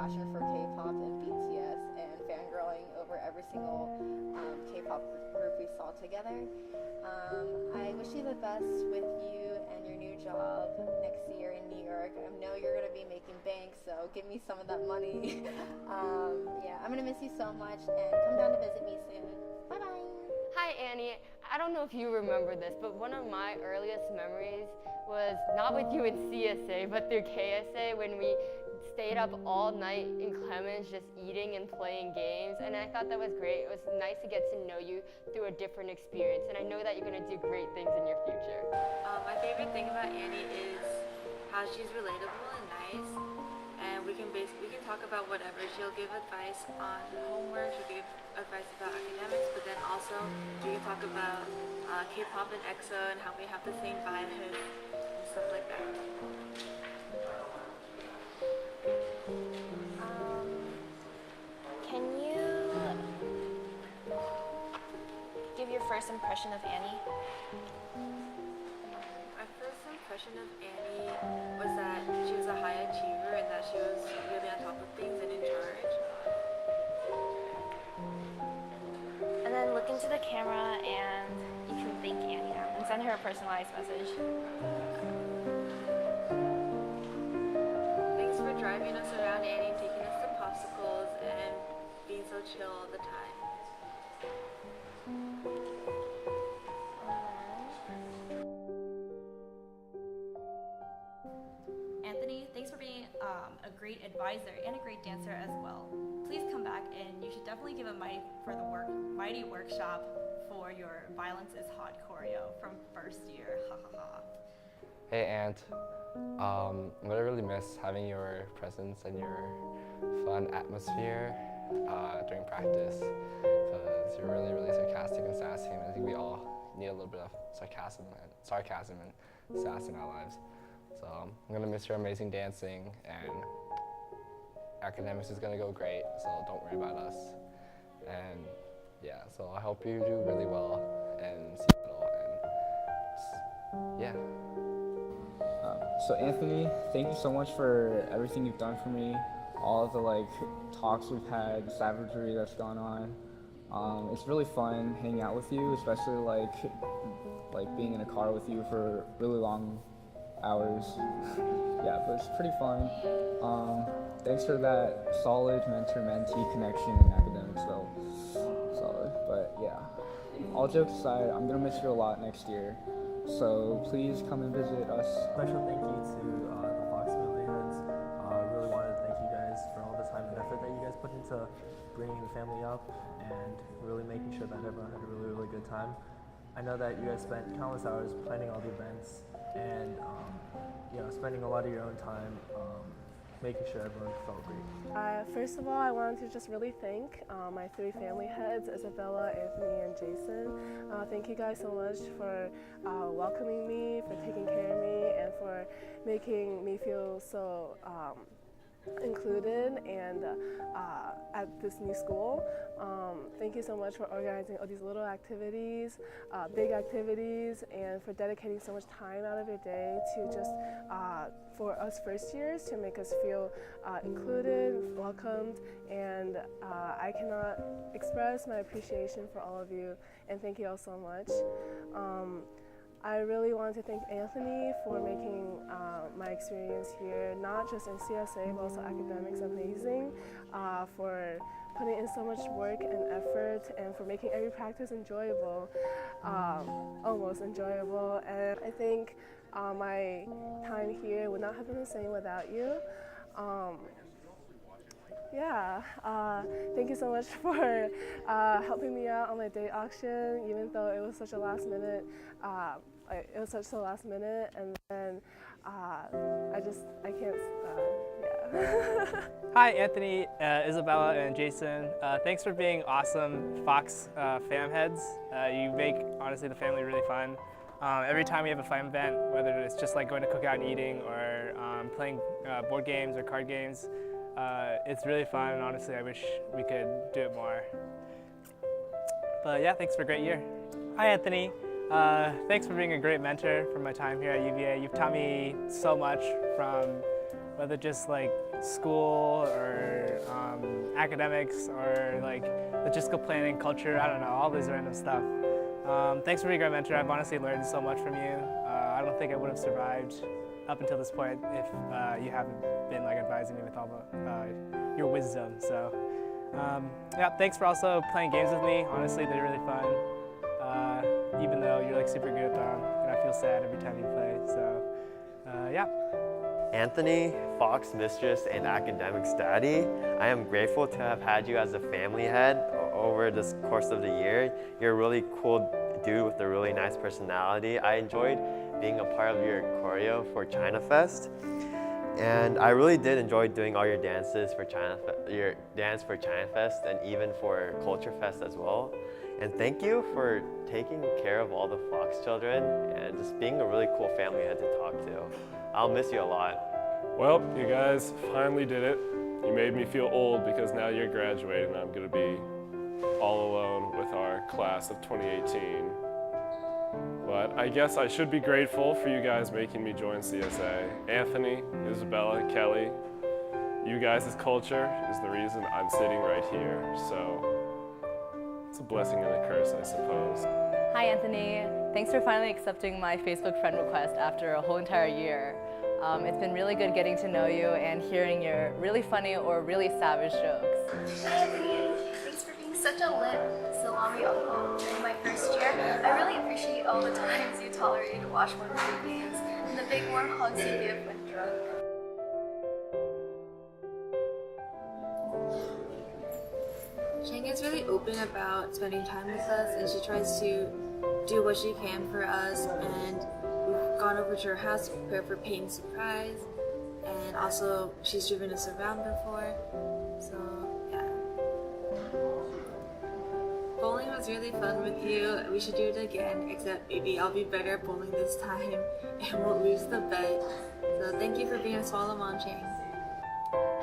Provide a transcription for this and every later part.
passion for K-pop and BTS and fangirling over every single K-pop group we saw together. I wish you the best with you and your new job next year in New York. I know you're going to be making bank, so give me some of that money. Yeah, I'm going to miss you so much, and come down to visit me soon. Bye-bye. Hi, Annie. I don't know if you remember this, but one of my earliest memories was not with you in CSA, but through KSA when we stayed up all night in Clemens just eating and playing games, and I thought that was great. It was nice to get to know you through a different experience, and I know that you're going to do great things in your future. My favorite thing about Annie is how she's relatable and nice, and we can talk about whatever. She'll give advice on homework, she'll give advice about academics, but then also we can talk about K-pop and EXO and how we have the same biases and stuff like that. Can you give your first impression of Annie? My first impression of Annie was that she was a high achiever and that she was really on top of things and in charge. And then look into the camera and you can thank Annie now and send her a personalized message. Thanks for driving us around, Annie, taking us to popsicles and being so chill all the time. Anthony, thanks for being a great advisor and a great dancer as well. Please come back, and you should definitely give a Mighty workshop for your Violence is Hot choreo from first year. Ha ha ha. Hey Ant, I'm gonna really miss having your presence and your fun atmosphere during practice, because you're really, really sarcastic and sassy, and I think we all need a little bit of sarcasm and sass in our lives. So I'm gonna miss your amazing dancing, and academics is gonna go great, so don't worry about us. And yeah, so I hope you do really well in Seattle, and yeah. So Anthony, thank you so much for everything you've done for me, all of the talks we've had, savagery that's gone on. It's really fun hanging out with you, especially like being in a car with you for really long hours. Yeah, but it's pretty fun. Thanks for that solid mentor-mentee connection in academics though. Solid, but yeah. All jokes aside, I'm gonna miss you a lot next year. So please come and visit us. Special thank you to the Fox family heads. I really wanted to thank you guys for all the time and effort that you guys put into bringing the family up and really making sure that everyone had a really, really good time. I know that you guys spent countless hours planning all the events and spending a lot of your own time making sure everyone felt great. First of all, I wanted to just really thank my three family heads, Isabella, Anthony, and Jason. Thank you guys so much for welcoming me, for taking care of me, and for making me feel so included and at this new school. Thank you so much for organizing all these little activities, big activities, and for dedicating so much time out of your day to just for us first years to make us feel included, welcomed, and I cannot express my appreciation for all of you, and thank you all so much. I really want to thank Anthony for making my experience here, not just in CSA, but also academics, amazing, for putting in so much work and effort, and for making every practice enjoyable, almost enjoyable. And I think my time here would not have been the same without you. Thank you so much for helping me out on my date auction, even though it was such a last minute. And then I can't. Hi, Anthony, Isabella, and Jason. Thanks for being awesome Fox fam heads. You make honestly the family really fun. Every time we have a fun event, whether it's just like going to cookout and eating, or playing board games or card games. It's really fun, and honestly, I wish we could do it more. But yeah, thanks for a great year. Hi, Anthony. Thanks for being a great mentor for my time here at UVA. You've taught me so much, from whether just like school or academics or like logistical planning, culture, I don't know, all this random stuff. Thanks for being a great mentor. I've honestly learned so much from you. I don't think I would have survived up until this point if you haven't been like advising me with all the, your wisdom. So yeah, thanks for also playing games with me. Honestly, they're really fun. Even though you're like super good at them, and I feel sad every time you play. So yeah. Anthony, Fox Mistress, and Academics Daddy, I am grateful to have had you as a family head over this course of the year. You're a really cool dude with a really nice personality. I enjoyed being a part of your choreo for China Fest. And I really did enjoy doing all your dances for your dance for China Fest and even for Culture Fest as well. And thank you for taking care of all the Fox children and just being a really cool family head to talk to. I'll miss you a lot. Well, you guys finally did it. You made me feel old because now you're graduating and I'm gonna be all alone with our class of 2018. But I guess I should be grateful for you guys making me join CSA. Anthony, Isabella, Kelly, you guys' culture is the reason I'm sitting right here. So it's a blessing and a curse, I suppose. Hi, Anthony. Thanks for finally accepting my Facebook friend request after a whole entire year. It's been really good getting to know you and hearing your really funny or really savage jokes. Hi, Emmelyn. Thanks for being such a lit salami uncle during my first year. I really appreciate all the times you tolerated to watch one of the games and the big warm hugs you give when drunk. Cheng is really open about spending time with us, and she tries to do what she can for us, and we've gone over to her house to prepare for Payne's surprise, and also she's driven us around before, so yeah. Bowling was really fun with you. We should do it again, except maybe I'll be better at bowling this time and we'll lose the bet. So thank you for being a swallow mom, Cheng.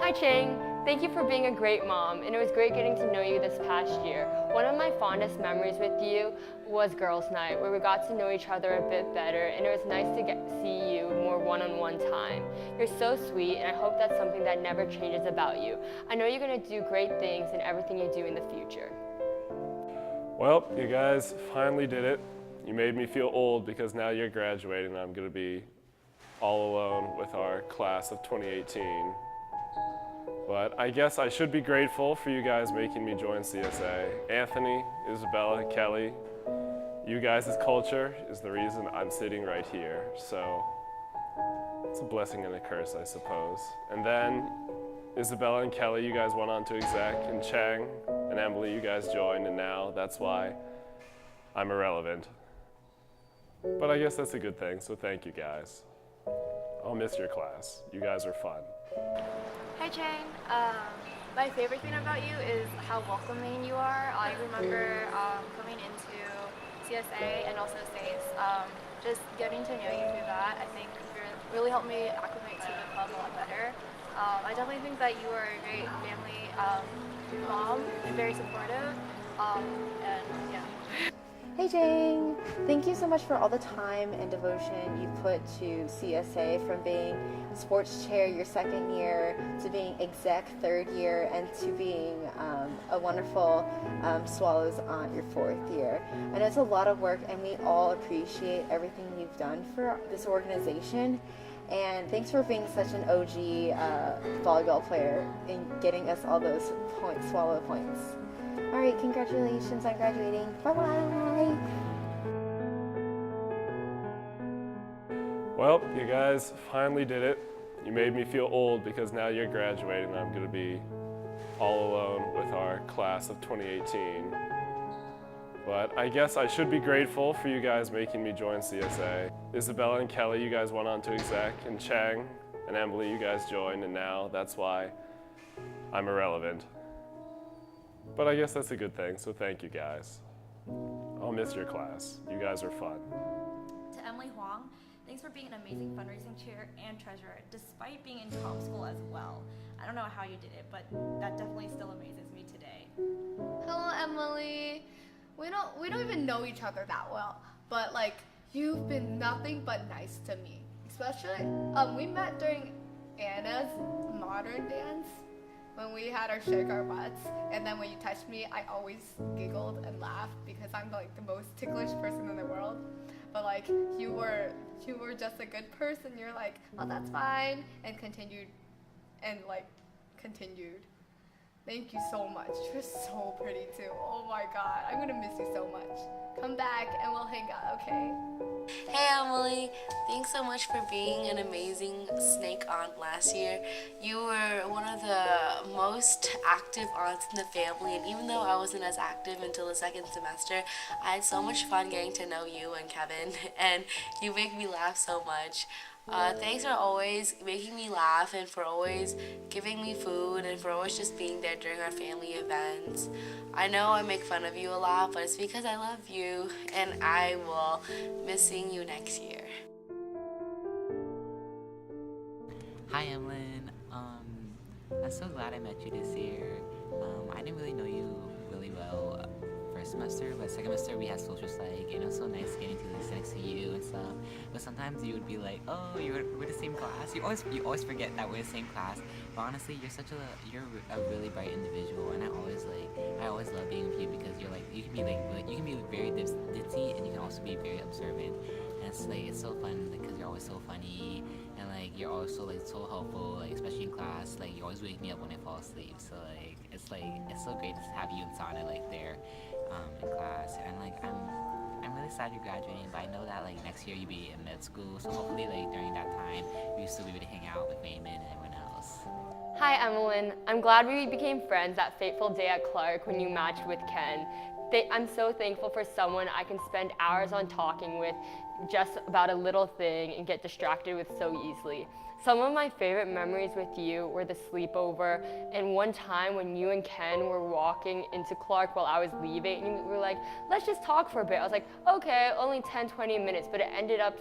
Hi Cheng, thank you for being a great mom, and it was great getting to know you this past year. One of my fondest memories with you was girls' night, where we got to know each other a bit better, and it was nice to see you more one-on-one time. You're so sweet, and I hope that's something that never changes about you. I know you're going to do great things in everything you do in the future. Well, you guys finally did it. You made me feel old because now you're graduating and I'm gonna be all alone with our class of 2018. But I guess I should be grateful for you guys making me join CSA. Anthony, Isabella, Kelly, you guys' culture is the reason I'm sitting right here. So it's a blessing and a curse, I suppose. And then Isabella and Kelly, you guys went on to exec, and Cheng and Emily, you guys joined, and now that's why I'm irrelevant. But I guess that's a good thing, so thank you guys. I'll miss your class. You guys are fun. Hi, Cheng. My favorite thing about you is how welcoming you are. I remember coming into CSA and also SACE, just getting to know you through that. I think really helped me acclimate to the club a lot better. I definitely think that you are a great family mom and very supportive, and yeah. Hey Jane, thank you so much for all the time and devotion you put to CSA, from being sports chair your second year to being exec third year and to being a wonderful Swallows aunt your fourth year. And it's a lot of work, and we all appreciate everything you've done for this organization. And thanks for being such an OG volleyball player and getting us all those points, swallow points. All right, congratulations on graduating. Bye-bye. Well, you guys finally did it. You made me feel old because now you're graduating and I'm gonna be all alone with our class of 2018. But I guess I should be grateful for you guys making me join CSA. Isabella and Kelly, you guys went on to exec, and Cheng and Emily, you guys joined, and now that's why I'm irrelevant. But I guess that's a good thing, so thank you guys. I'll miss your class. You guys are fun. To Emily Hoang, thanks for being an amazing fundraising chair and treasurer, despite being in comp school as well. I don't know how you did it, but that definitely still amazes me today. Hello, Emily. We don't even know each other that well, but like you've been nothing but nice to me. Especially we met during Anna's modern dance when we had our shake our butts, and then when you touched me, I always giggled and laughed because I'm like the most ticklish person in the world. But like you were just a good person. You're like, oh, that's fine, and continued. Thank you so much. You're so pretty too. Oh my God, I'm gonna miss you so much. Come back and we'll hang out, okay? Hey Emily, thanks so much for being an amazing snake aunt last year. You were one of the most active aunts in the family, and even though I wasn't as active until the second semester, I had so much fun getting to know you and Kevin, and you make me laugh so much. Thanks for always making me laugh and for always giving me food and for always just being there during our family events. I know I make fun of you a lot, but it's because I love you and I will miss seeing you next year. Hi Emmelyn, I'm so glad I met you this year. I didn't really know you really well first semester, but second semester we had social psych, and it was so nice getting to sit next to you and stuff. But sometimes you would be like, oh, we're the same class. You always forget that we're the same class. But honestly, you're a really bright individual, and I always love being with you because you can be very ditzy, and you can also be very observant. And it's so fun because you're always so funny, and you're also so helpful, especially in class. You always wake me up when I fall asleep. So it's so great to have you and Sana there in class. And I'm really sad you're graduating, but I know that next year you'll be in med school. So hopefully during that time you'll still be able to hang out with Raymond and everyone else. Hi Emmelyn, I'm glad we became friends that fateful day at Clark when you matched with Ken. I'm so thankful for someone I can spend hours on talking with just about a little thing and get distracted with so easily. Some of my favorite memories with you were the sleepover and one time when you and Ken were walking into Clark while I was leaving and you were like, let's just talk for a bit. I was like, okay, only 10-20 minutes, but it ended up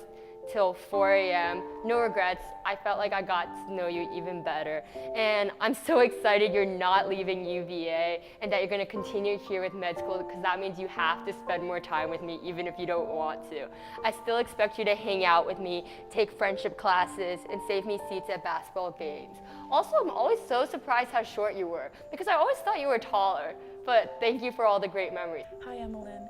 till 4 a.m. No regrets. I felt like I got to know you even better. And I'm so excited you're not leaving UVA and that you're going to continue here with med school because that means you have to spend more time with me even if you don't want to. I still expect you to hang out with me, take friendship classes, and save me seats at basketball games. Also, I'm always so surprised how short you were because I always thought you were taller. But thank you for all the great memories. Hi, Emmelyn.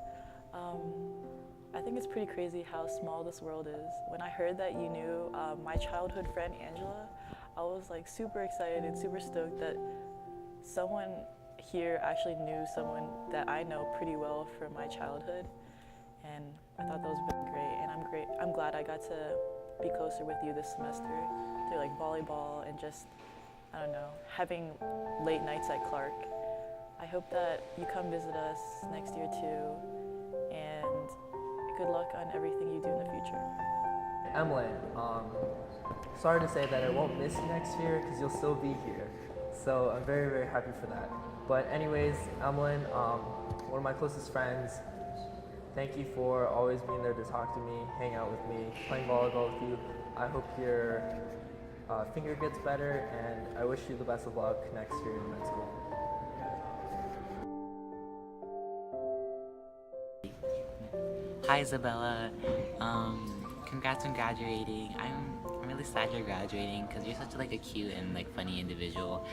I think it's pretty crazy how small this world is. When I heard that you knew my childhood friend Angela, I was super excited and super stoked that someone here actually knew someone that I know pretty well from my childhood, and I thought that was really great. And I'm glad I got to be closer with you this semester through volleyball and just, I don't know, having late nights at Clark. I hope that you come visit us next year too, and good luck on everything you do in the future. Emmelyn, sorry to say that I won't miss you next year because you'll still be here. So I'm very, very happy for that. But anyways, Emmelyn, one of my closest friends, thank you for always being there to talk to me, hang out with me, playing volleyball with you. I hope your finger gets better, and I wish you the best of luck next year in med school. Hi Isabella, congrats on graduating. I'm really sad you're graduating because you're such a cute and funny individual.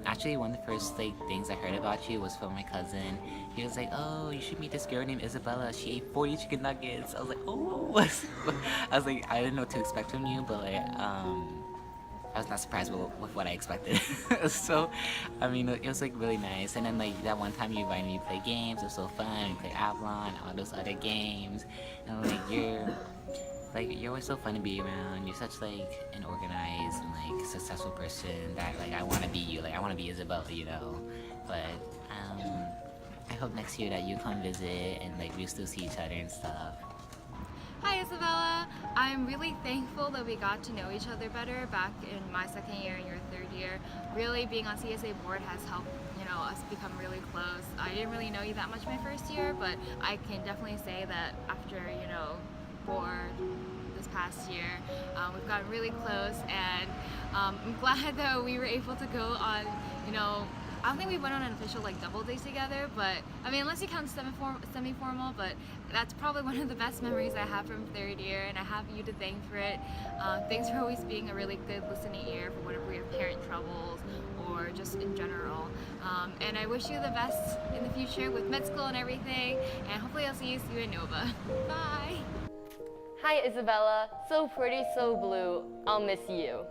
Actually, one of the first things I heard about you was from my cousin. He was like, oh, you should meet this girl named Isabella. She ate 40 chicken nuggets. I was like, oh. I was like, I didn't know what to expect from you, but I was not surprised with what I expected. So, I mean, it was really nice. And then that one time you invited me to play games, it was so fun. We played Avalon, all those other games. And you're always so fun to be around. You're such an organized and successful person that I want to be you. I want to be Isabella, you know. But I hope next year that you come visit and we still see each other and stuff. Hi Isabella, I'm really thankful that we got to know each other better back in my second year and your third year. Really being on CSA board has helped us become really close. I didn't really know you that much my first year, but I can definitely say that after board this past year, we've gotten really close, and I'm glad that we were able to go on, I don't think we went on an official double date together, but I mean, unless you count semi-formal, but that's probably one of the best memories I have from third year, and I have you to thank for it. Thanks for always being a really good listening ear for whenever we have parent trouble. travels or just in general. And I wish you the best in the future with med school and everything, and hopefully I'll see you soon at Nova. Bye! Hi Isabella, so pretty, so blue, I'll miss you.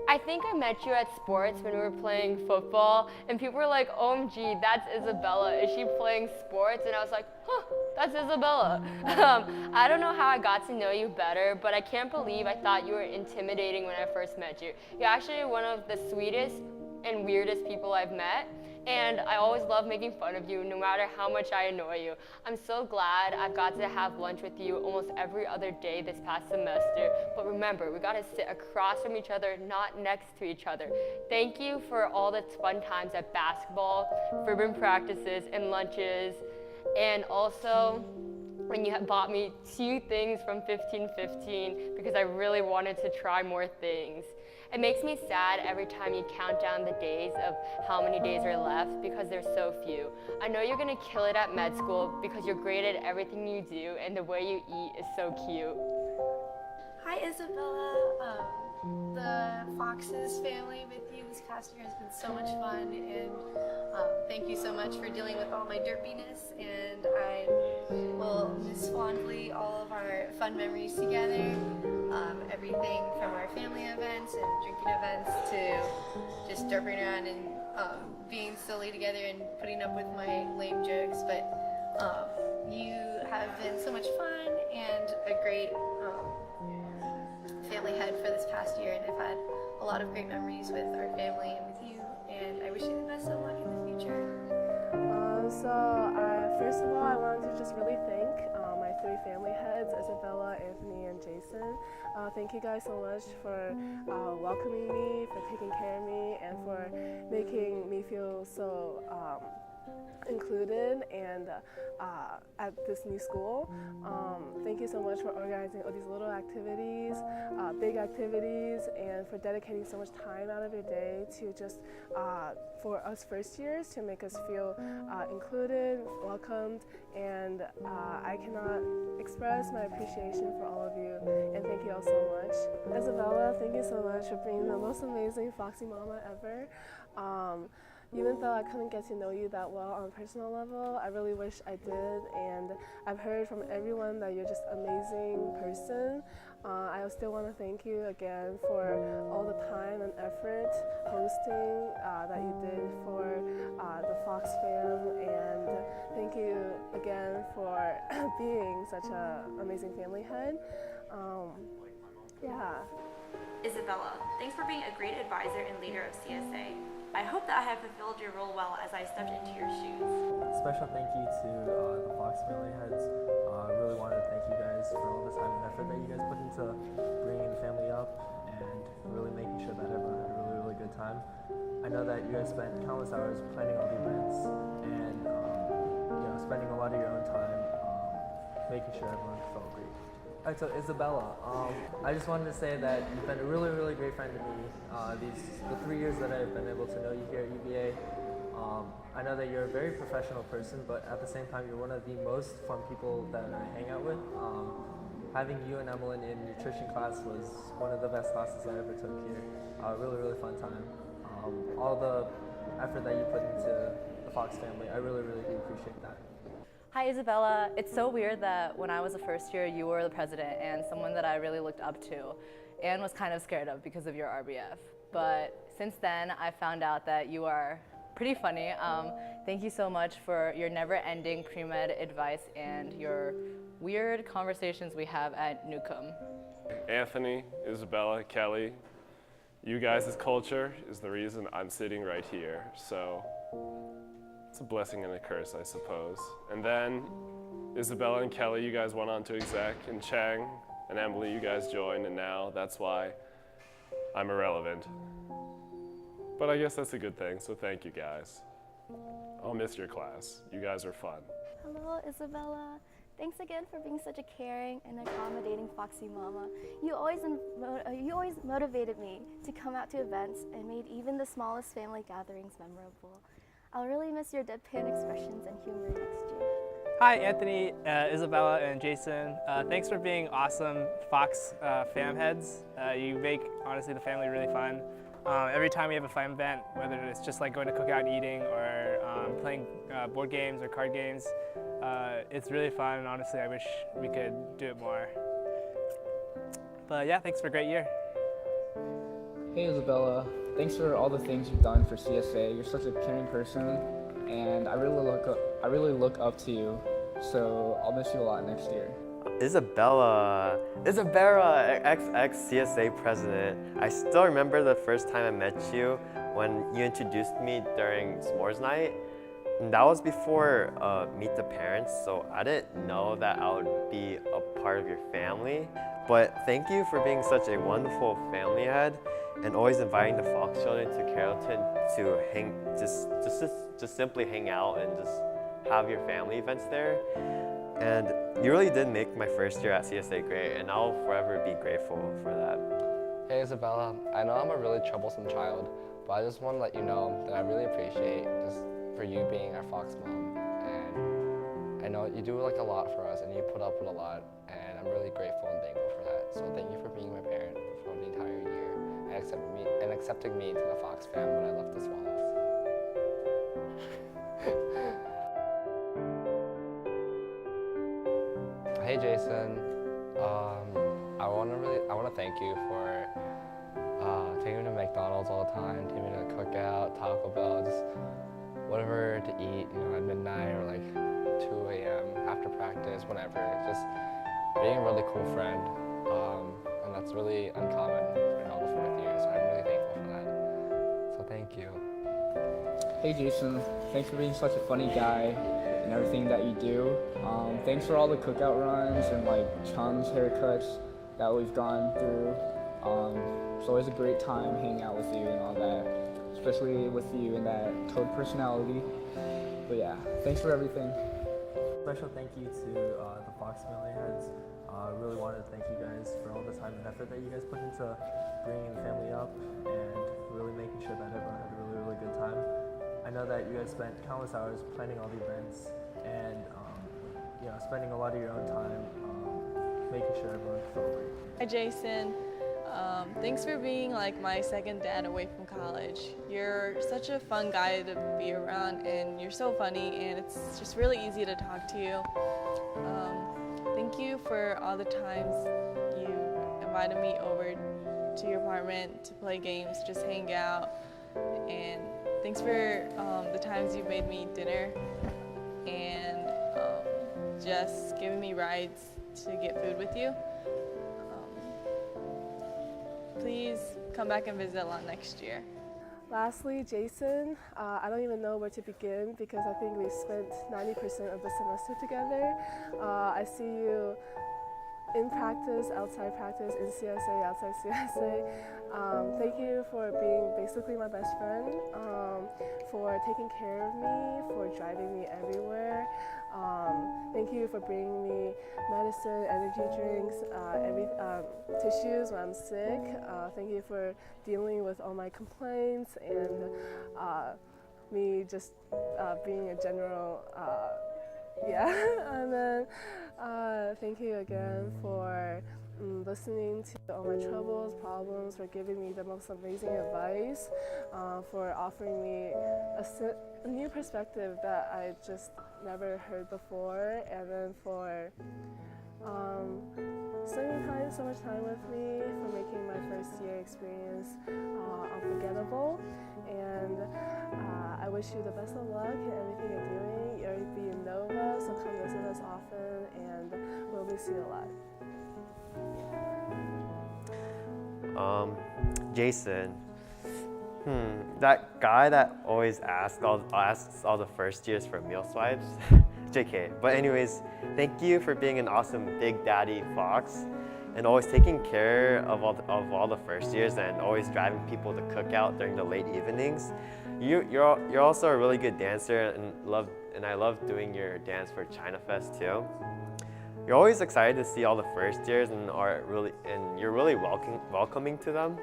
I think I met you at sports when we were playing football, and people were like, OMG, that's Isabella, is she playing sports? And I was like, huh, that's Isabella. I don't know how I got to know you better, but I can't believe I thought you were intimidating when I first met you. You're actually one of the sweetest and weirdest people I've met, and I always love making fun of you no matter how much I annoy you. I'm so glad I've got to have lunch with you almost every other day this past semester, but remember, we gotta sit across from each other, not next to each other. Thank you for all the fun times at basketball, ribbon practices, and lunches, and also when you have bought me 2 things from 1515 because I really wanted to try more things. It makes me sad every time you count down the days of how many days are left because there's so few. I know you're gonna kill it at med school because you're great at everything you do and the way you eat is so cute. Hi Isabella. The Fox's family with you this past year has been so much fun, and thank you so much for dealing with all my derpiness, and I will miss fondly all of our fun memories together. Everything from our family events and drinking events to just derping around and being silly together and putting up with my lame jokes, but you have been so much fun and a great family head for this past year, and I've had a lot of great memories with our family and with you, and I wish you the best of luck in the future. First of all, I wanted to just really thank my 3 family heads, Isabella, Anthony, and Jason. Thank you guys so much for welcoming me, for taking care of me, and for making me feel so included and at this new school. Thank you so much for organizing all these little activities, big activities, and for dedicating so much time out of your day to just for us first years to make us feel included, welcomed, and I cannot express my appreciation for all of you, and thank you all so much. Isabella, thank you so much for being the most amazing Foxy Mama ever. Even though I couldn't get to know you that well on a personal level, I really wish I did, and I've heard from everyone that you're just an amazing person. I still want to thank you again for all the time and effort hosting that you did for the Fox fam, and thank you again for being such an amazing family head. Yeah. Isabella, thanks for being a great advisor and leader of CSA. I hope that I have fulfilled your role well as I stepped into your shoes. Special thank you to the Fox family heads. I really wanted to thank you guys for all the time and effort that you guys put into bringing the family up and really making sure that everyone had a really, really good time. I know that you guys spent countless hours planning all the events and spending a lot of your own time making sure everyone felt great. All right, so Isabella, I just wanted to say that you've been a really, really great friend to me the 3 years that I've been able to know you here at UVA. I know that you're a very professional person, but at the same time, you're one of the most fun people that I hang out with. Having you and Emmelyn in nutrition class was one of the best classes I ever took here. Really, really fun time. All the effort that you put into the Fox family, I really, really do appreciate that. Hi Isabella, it's so weird that when I was a first year, you were the president and someone that I really looked up to and was kind of scared of because of your RBF. But since then, I found out that you are pretty funny. Thank you so much for your never-ending pre-med advice and your weird conversations we have at Newcomb. Anthony, Isabella, Kelly, you guys' culture is the reason I'm sitting right here. So it's a blessing and a curse, I suppose. And then Isabella and Kelly, you guys went on to exec, and Cheng and Emily, you guys joined, and now that's why I'm irrelevant. But I guess that's a good thing, so thank you guys. I'll miss your class. You guys are fun. Hello, Isabella. Thanks again for being such a caring and accommodating Foxy Mama. You always motivated me to come out to events and made even the smallest family gatherings memorable. I'll really miss your deadpan expressions and humor next year. Hi, Anthony, Isabella, and Jason. Thanks for being awesome Fox fam heads. You make, honestly, the family really fun. Every time we have a Pham event, whether it's just like going to cookout and eating or playing board games or card games, it's really fun, and honestly I wish we could do it more. But yeah, thanks for a great year. Hey Isabella, thanks for all the things you've done for CSA. You're such a caring person, and I really look up to you. So I'll miss you a lot next year. Isabella, ex-CSA president. I still remember the first time I met you when you introduced me during s'mores night. And that was before Meet the Parents, so I didn't know that I would be a part of your family. But thank you for being such a wonderful family head and always inviting the Fox children to Carrollton to just simply hang out and just have your family events there. And you really did make my first year at CSA great, and I'll forever be grateful for that. Hey Isabella, I know I'm a really troublesome child, but I just want to let you know that I really appreciate just for you being our Fox mom. And I know you do like a lot for us, and you put up with a lot, and I'm really grateful and thankful for that. So thank you for being my parent for the entire year and accepting me into the Fox fam when I left the Swallows. Hey Jason, I want to thank you for taking me to McDonald's all the time, taking me to the cookout, Taco Bell, just whatever to eat, at midnight or like 2 a.m. after practice, whenever. Just being a really cool friend, and that's really uncommon in all the 4th year, so I'm really thankful for that. So thank you. Hey Jason, thanks for being such a funny guy and everything that you do. Thanks for all the cookout runs and like Chung's haircuts that we've gone through. It's always a great time hanging out with you and all that, especially with you and that Toad personality. But yeah, thanks for everything. Special thank you to the Fox family heads. I really wanted to thank you guys for all the time and effort that you guys put into bringing the family up and really making sure that everyone had a really, really good time. I know that you guys spent countless hours planning all the events and spending a lot of your own time making sure everyone felt great. Hi Jason, thanks for being like my second dad away from college. You're such a fun guy to be around, and you're so funny, and it's just really easy to talk to you. Thank you for all the times you invited me over to your apartment to play games, just hang out, and thanks for the times you made me dinner and just giving me rides to get food with you. Please come back and visit a lot next year. Lastly, Jason, I don't even know where to begin because I think we spent 90% of the semester together. I see you in practice, outside practice, in CSA, outside CSA. Thank you for being basically my best friend, for taking care of me, for driving me everywhere. Thank you for bringing me medicine, energy drinks, tissues when I'm sick. Thank you for dealing with all my complaints and me just being a general, And then thank you again for listening to all my troubles, problems, for giving me the most amazing advice, for offering me a new perspective that I just never heard before, and then for spending so much time with me, for making my first year experience unforgettable. And I wish you the best of luck in everything you're doing. You'll be in Nova, so come visit us often, and we'll miss you a lot. Jason, that guy that always asks all the first years for meal swipes, JK. But anyways, thank you for being an awesome Big Daddy Fox and always taking care of all the first years and always driving people to cookout during the late evenings. You're also a really good dancer and I love doing your dance for China Fest too. You're always excited to see all the first years and you're really welcoming to them.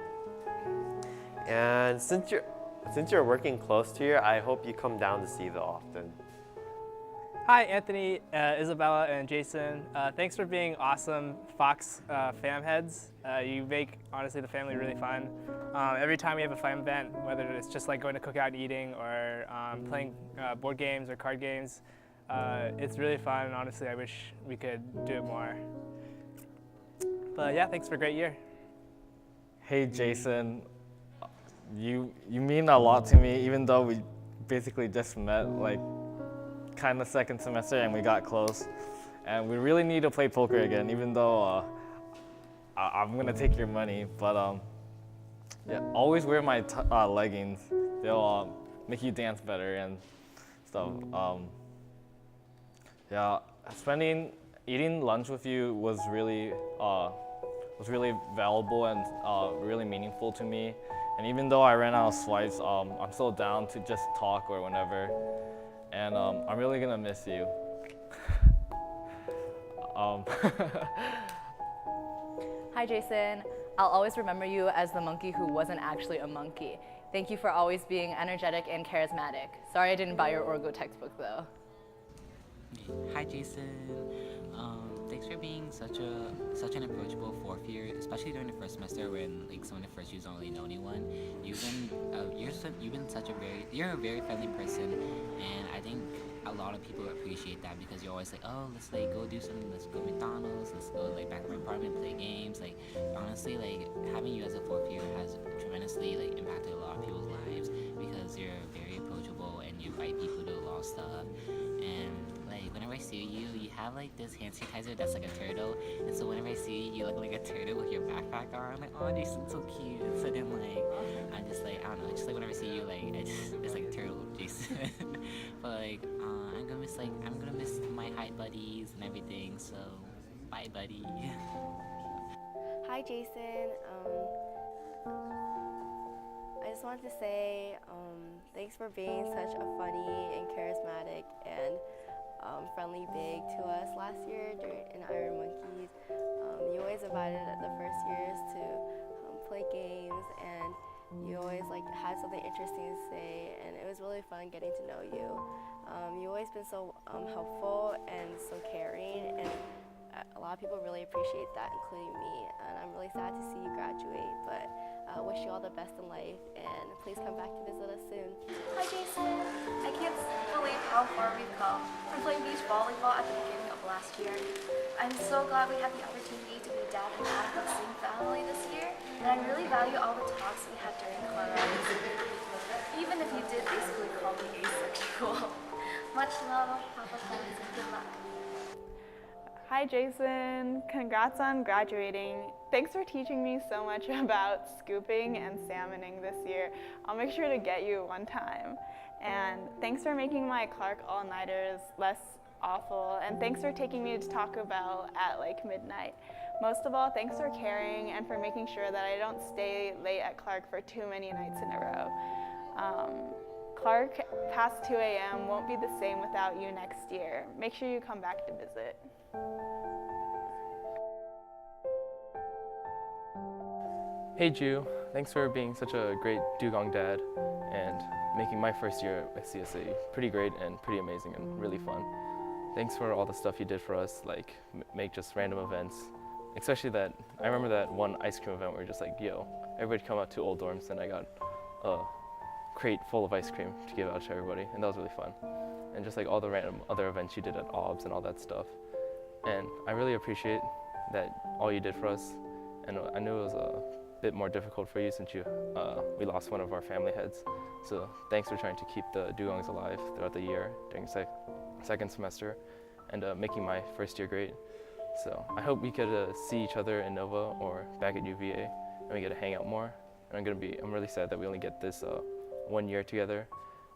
And since you're working close to here, I hope you come down to see them often. Hi, Anthony, Isabella, and Jason. Thanks for being awesome Fox fam heads. You make, honestly, the family really fun. Every time we have a fun event, whether it's just like going to cookout and eating or playing board games or card games, it's really fun, and honestly, I wish we could do it more. But yeah, thanks for a great year. Hey, Jason. You mean a lot to me, even though we basically just met like kind of second semester and we got close. And we really need to play poker again, even though I'm gonna take your money. But yeah, always wear my leggings. They'll make you dance better and stuff. Yeah, eating lunch with you was really valuable and really meaningful to me. And even though I ran out of swipes, I'm still down to just talk or whenever. And I'm really gonna miss you. Hi, Jason. I'll always remember you as the monkey who wasn't actually a monkey. Thank you for always being energetic and charismatic. Sorry I didn't buy your Orgo textbook, though. Hi, Jason. Thanks for being such an approachable fourth year, especially during the first semester when like some of the first years don't really know anyone. You're a very friendly person, and I think a lot of people appreciate that because you're always like, oh, let's like go do something, let's go to McDonald's, let's go like back to my apartment, play games. Like honestly, like having you as a fourth year has tremendously like impacted a lot of people's lives because you're very approachable and you invite people to a lot of stuff. And like whenever I see you, you have like this hand sanitizer that's like a turtle, and so whenever I see you, you look like a turtle with your backpack on. I'm like, oh, Jason's so cute. So then like I'm just like, I don't know, just like whenever I see you, like it's like a turtle, Jason. But like I'm gonna miss my hi buddies and everything. So bye, buddy. Hi, Jason. I just wanted to say thanks for being such a funny and charismatic and friendly big to us last year in Iron Monkeys. You always invited the first years to play games, and you always like had something interesting to say, and it was really fun getting to know you. You've always been so helpful and so caring, and a lot of people really appreciate that, including me. And I'm really sad to see you graduate, but wish you all the best in life, and please come back to visit us soon. Hi, Jason. I can't believe how far we've come from playing beach volleyball at the beginning of last year. I'm so glad we had the opportunity to be dad and dad of the same family this year, and I really value all the talks we had during Colorado. Even if you did basically call me asexual. Much love, Papa Pham, and good luck. Hi, Jason. Congrats on graduating. Thanks for teaching me so much about scooping and salmoning this year. I'll make sure to get you one time. And thanks for making my Clark all-nighters less awful. And thanks for taking me to Taco Bell at like midnight. Most of all, thanks for caring and for making sure that I don't stay late at Clark for too many nights in a row. Clark past 2 a.m. won't be the same without you next year. Make sure you come back to visit. Hey Ju, thanks for being such a great dugong dad and making my first year at CSA pretty great and pretty amazing and really fun. Thanks for all the stuff you did for us, like make just random events. Especially that, I remember that one ice cream event where you're just like, yo, everybody come out to old dorms, and I got a crate full of ice cream to give out to everybody, and that was really fun. And just like all the random other events you did at OBS and all that stuff. And I really appreciate that all you did for us, and I knew it was a bit more difficult for you since we lost one of our family heads. So thanks for trying to keep the dugongs alive throughout the year during second semester and making my first year great. So I hope we get to see each other in Nova or back at UVA, and we get to hang out more. And I'm really sad that we only get this 1 year together.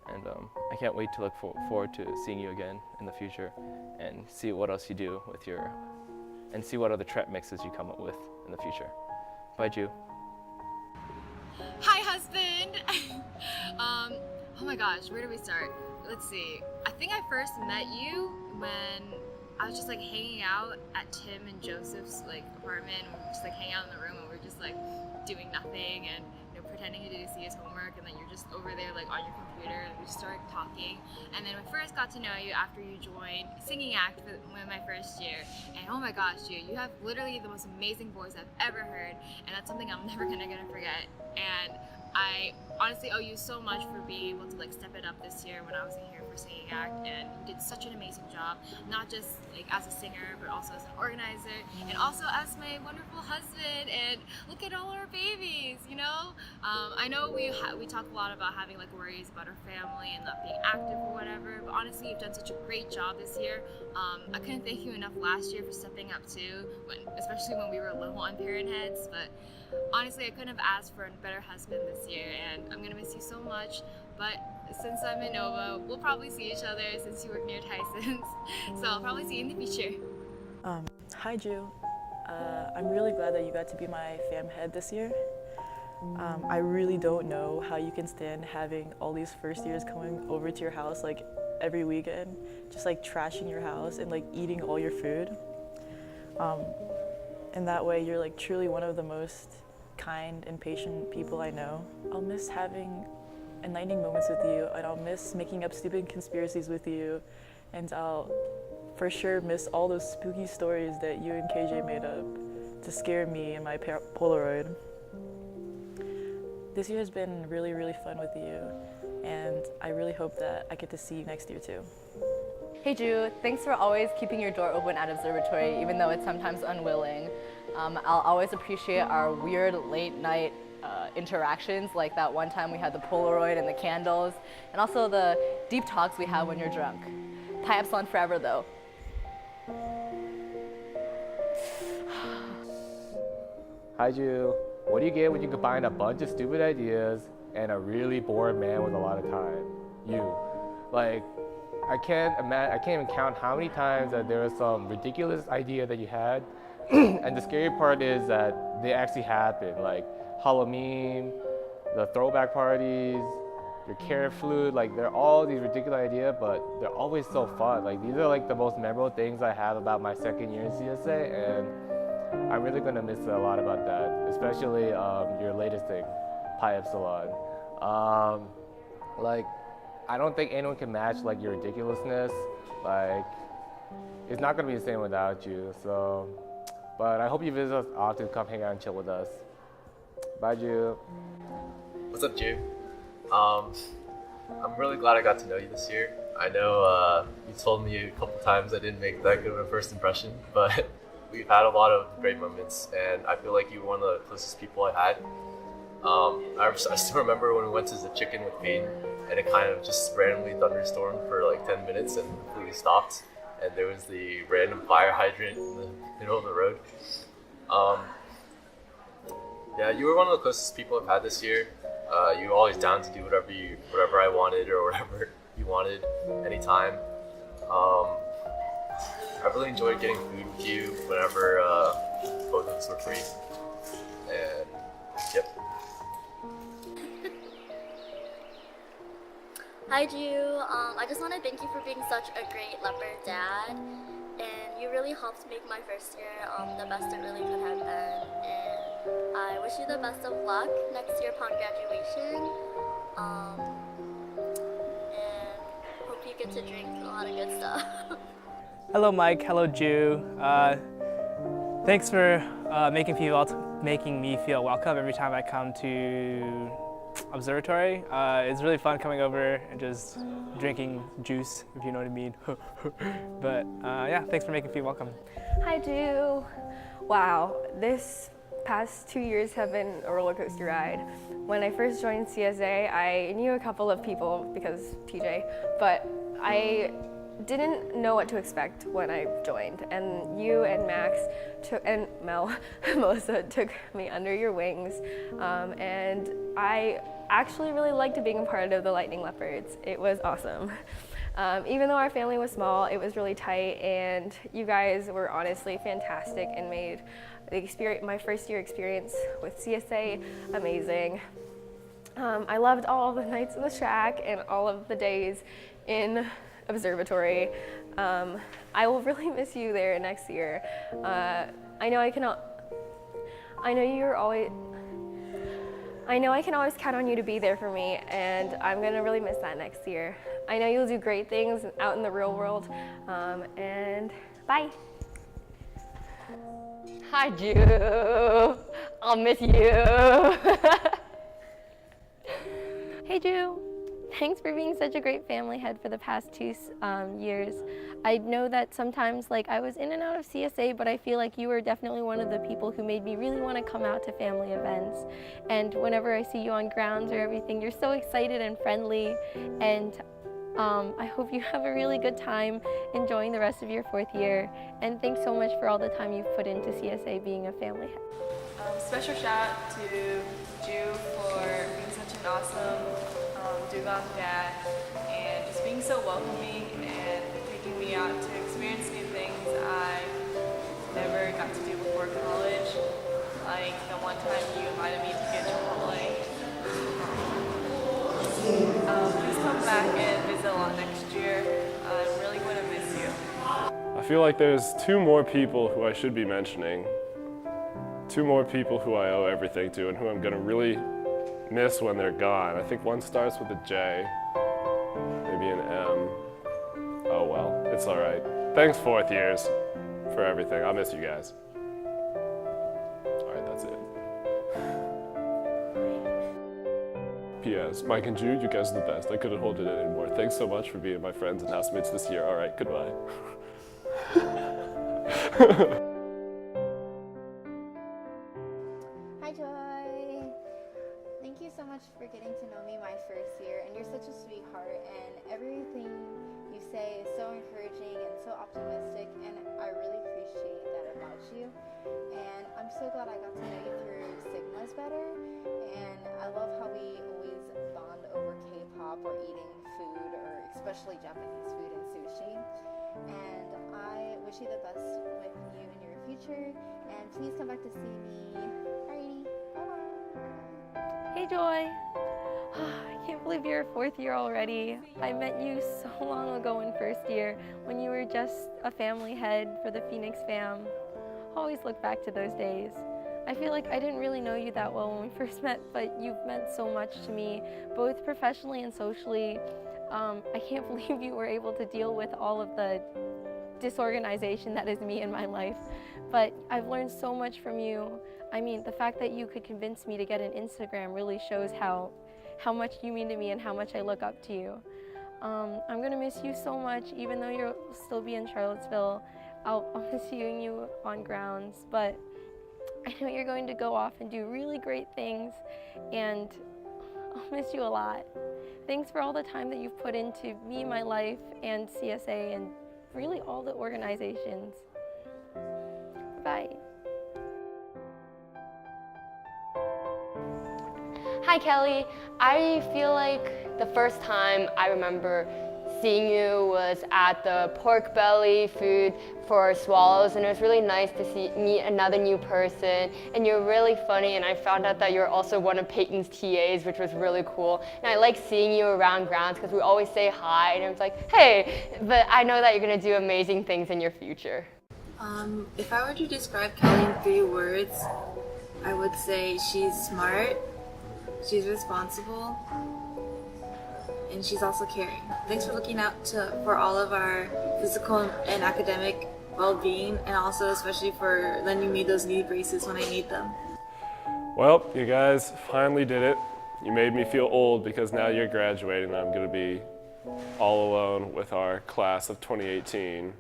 And I can't wait to look forward to seeing you again in the future and see what else you do with and see what other trap mixes you come up with in the future. Bye, Ju. Hi, husband! Oh my gosh, where do we start? Let's see. I think I first met you when I was just like hanging out at Tim and Joseph's like apartment, and we were just like hanging out in the room, and we were just like doing nothing and pretending to see his homework. and then you're just over there like on your computer and we start talking. And then we first got to know you after you joined singing act for my first year. And oh my gosh, you have literally the most amazing voice I've ever heard, and that's something I'm never gonna forget. And I honestly owe you so much for being able to like step it up this year when I was in here for singing act, and you did such an amazing job, not just like as a singer, but also as an organizer, and also as my wonderful husband. And look at all our babies, you know. I know we talk a lot about having like worries about our family and not being active or whatever, but honestly, you've done such a great job this year. I couldn't thank you enough last year for stepping up too, especially when we were low on parent heads. But honestly, I couldn't have asked for a better husband this year, and I'm gonna miss you so much. But since I'm in Nova, we'll probably see each other since you work near Tyson's. So I'll probably see you in the future. Hi, Jiu. I'm really glad that you got to be my fam head this year. I really don't know how you can stand having all these first years coming over to your house like every weekend, just like trashing your house and like eating all your food. And that way you're like truly one of the most kind and patient people I know. I'll miss having enlightening moments with you, and I'll miss making up stupid conspiracies with you, and I'll for sure miss all those spooky stories that you and KJ made up to scare me and my Polaroid. This year has been really, really fun with you, and I really hope that I get to see you next year too. Hey Jiu, thanks for always keeping your door open at Observatory, even though it's sometimes unwilling. I'll always appreciate our weird late night interactions, like that one time we had the Polaroid and the candles, and also the deep talks we have when you're drunk. Pi Epsilon forever though. Hi Jiu. What do you get when you combine a bunch of stupid ideas and a really bored man with a lot of time? You. Like, I can't even count how many times that there was some ridiculous idea that you had, and the scary part is that they actually happen. Like Halloween, the throwback parties, your carrot flute, like they're all these ridiculous ideas, but they're always so fun. Like these are like the most memorable things I have about my second year in CSA, and I'm really gonna miss a lot about that, especially your latest thing, Pi Epsilon. Like, I don't think anyone can match like your ridiculousness. Like, it's not gonna be the same without you. So, but I hope you visit us often, come hang out and chill with us. Bye, Jiu. What's up, Jiu? I'm really glad I got to know you this year. I know you told me a couple times I didn't make that good of a first impression, but we've had a lot of great moments, and I feel like you were one of the closest people I had. I still remember when we went to the chicken with Peyton, and it kind of just randomly thunderstormed for like 10 minutes and completely stopped, and there was the random fire hydrant in the middle of the road. Yeah, you were one of the closest people I've had this year. You were always down to do whatever I wanted or whatever you wanted, anytime. I really enjoyed getting food with you whenever both of us were free. And yep. Hi Jiu, I just want to thank you for being such a great leopard dad, and you really helped make my first year the best it really could have been, and I wish you the best of luck next year upon graduation, and hope you get to drink a lot of good stuff. Hello Mike, hello Jiu. Thanks for making me feel welcome every time I come to Observatory. It's really fun coming over and just drinking juice, if you know what I mean. But yeah, thanks for making me feel welcome. Hi Jiu. Wow, this past 2 years have been a roller coaster ride. When I first joined CSA, I knew a couple of people because TJ, but I didn't know what to expect when I joined, and you and Max and Mel, Melissa took me under your wings, and I actually really liked being a part of the Lightning Leopards. It was awesome. Even though our family was small, it was really tight, and you guys were honestly fantastic and made my first year experience with CSA amazing. I loved all the nights in the shack and all of the days in Observatory. I will really miss you there next year. I know you're always. I know I can always count on you to be there for me, and I'm gonna really miss that next year. I know you'll do great things out in the real world, and bye. Hi, Jiu. I'll miss you. Hey, Jiu. Thanks for being such a great family head for the past 2 years. I know that sometimes I was in and out of CSA, but I feel like you were definitely one of the people who made me really want to come out to family events. And whenever I see you on grounds or everything, you're so excited and friendly. And I hope you have a really good time enjoying the rest of your 4th year. And thanks so much for all the time you've put into CSA being a family head. Special shout out to Jiu for being such an awesome dugong dad and just being so welcoming and taking me out to experience new things I never got to do before college. Like the one time you invited me to get Chipotle. Please come back and visit a lot next year. I'm really going to miss you. I feel like there's 2 more people who I should be mentioning. 2 more people who I owe everything to and who I'm gonna really miss when they're gone. I think one starts with a J, maybe an M. Oh well, it's all right. Thanks 4th years for everything. I'll miss you guys. All right, that's it. P.S. Mike and Jude, you guys are the best. I couldn't hold it in anymore. Thanks so much for being my friends and housemates this year. All right, goodbye. Hi, Joy. Thank you so much for getting to know me my 1st year, and you're such a sweetheart, and everything you say is so encouraging and so optimistic, and I really appreciate that about you. And I'm so glad I got to know you through Sigmas better, and I love how we always bond over K-pop or eating food, or especially Japanese food and sushi. And I wish you the best with you in your future, and please come back to see me. Alrighty, bye-bye. Hey, Joy. I can't believe you're a 4th year already. I met you so long ago in 1st year when you were just a family head for the Phoenix fam. I always look back to those days. I feel like I didn't really know you that well when we first met, but you've meant so much to me, both professionally and socially. I can't believe you were able to deal with all of the disorganization that is me in my life. But I've learned so much from you. I mean, the fact that you could convince me to get an Instagram really shows how much you mean to me and how much I look up to you. I'm gonna miss you so much, even though you'll still be in Charlottesville. I'll miss seeing you on grounds, but I know you're going to go off and do really great things, and I'll miss you a lot. Thanks for all the time that you've put into me, my life, and CSA, and really all the organizations. Bye. Hi, Kelly. I feel like the first time I remember seeing you was at the pork belly food for swallows, and it was really nice to meet another new person, and you're really funny, and I found out that you're also one of Peyton's TAs, which was really cool. And I like seeing you around grounds because we always say hi, and it's like, hey, but I know that you're gonna do amazing things in your future. If I were to describe Kelly in 3 words, I would say she's smart, she's responsible, and she's also caring. Thanks for looking out for all of our physical and academic well-being, and also especially for lending me those knee braces when I need them. Well, you guys finally did it. You made me feel old because now you're graduating and I'm gonna be all alone with our class of 2018.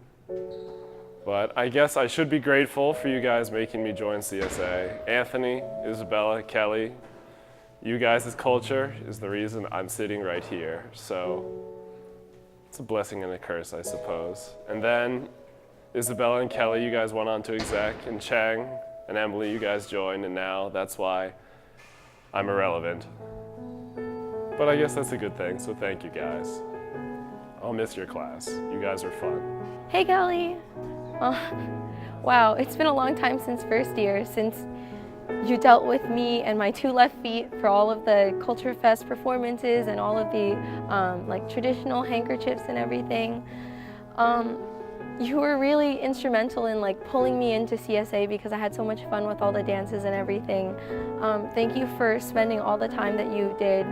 But I guess I should be grateful for you guys making me join CSA. Anthony, Isabella, Kelly, you guys' culture is the reason I'm sitting right here. So it's a blessing and a curse, I suppose. And then Isabella and Kelly, you guys went on to exec, and Cheng and Emily, you guys joined, and now that's why I'm irrelevant. But I guess that's a good thing, so thank you guys. I'll miss your class. You guys are fun. Hey, Kelly. Wow, it's been a long time since 1st year, since you dealt with me and my 2 left feet for all of the Culture Fest performances and all of the like traditional handkerchiefs and everything. you were really instrumental in like pulling me into CSA because I had so much fun with all the dances and everything. Thank you for spending all the time that you did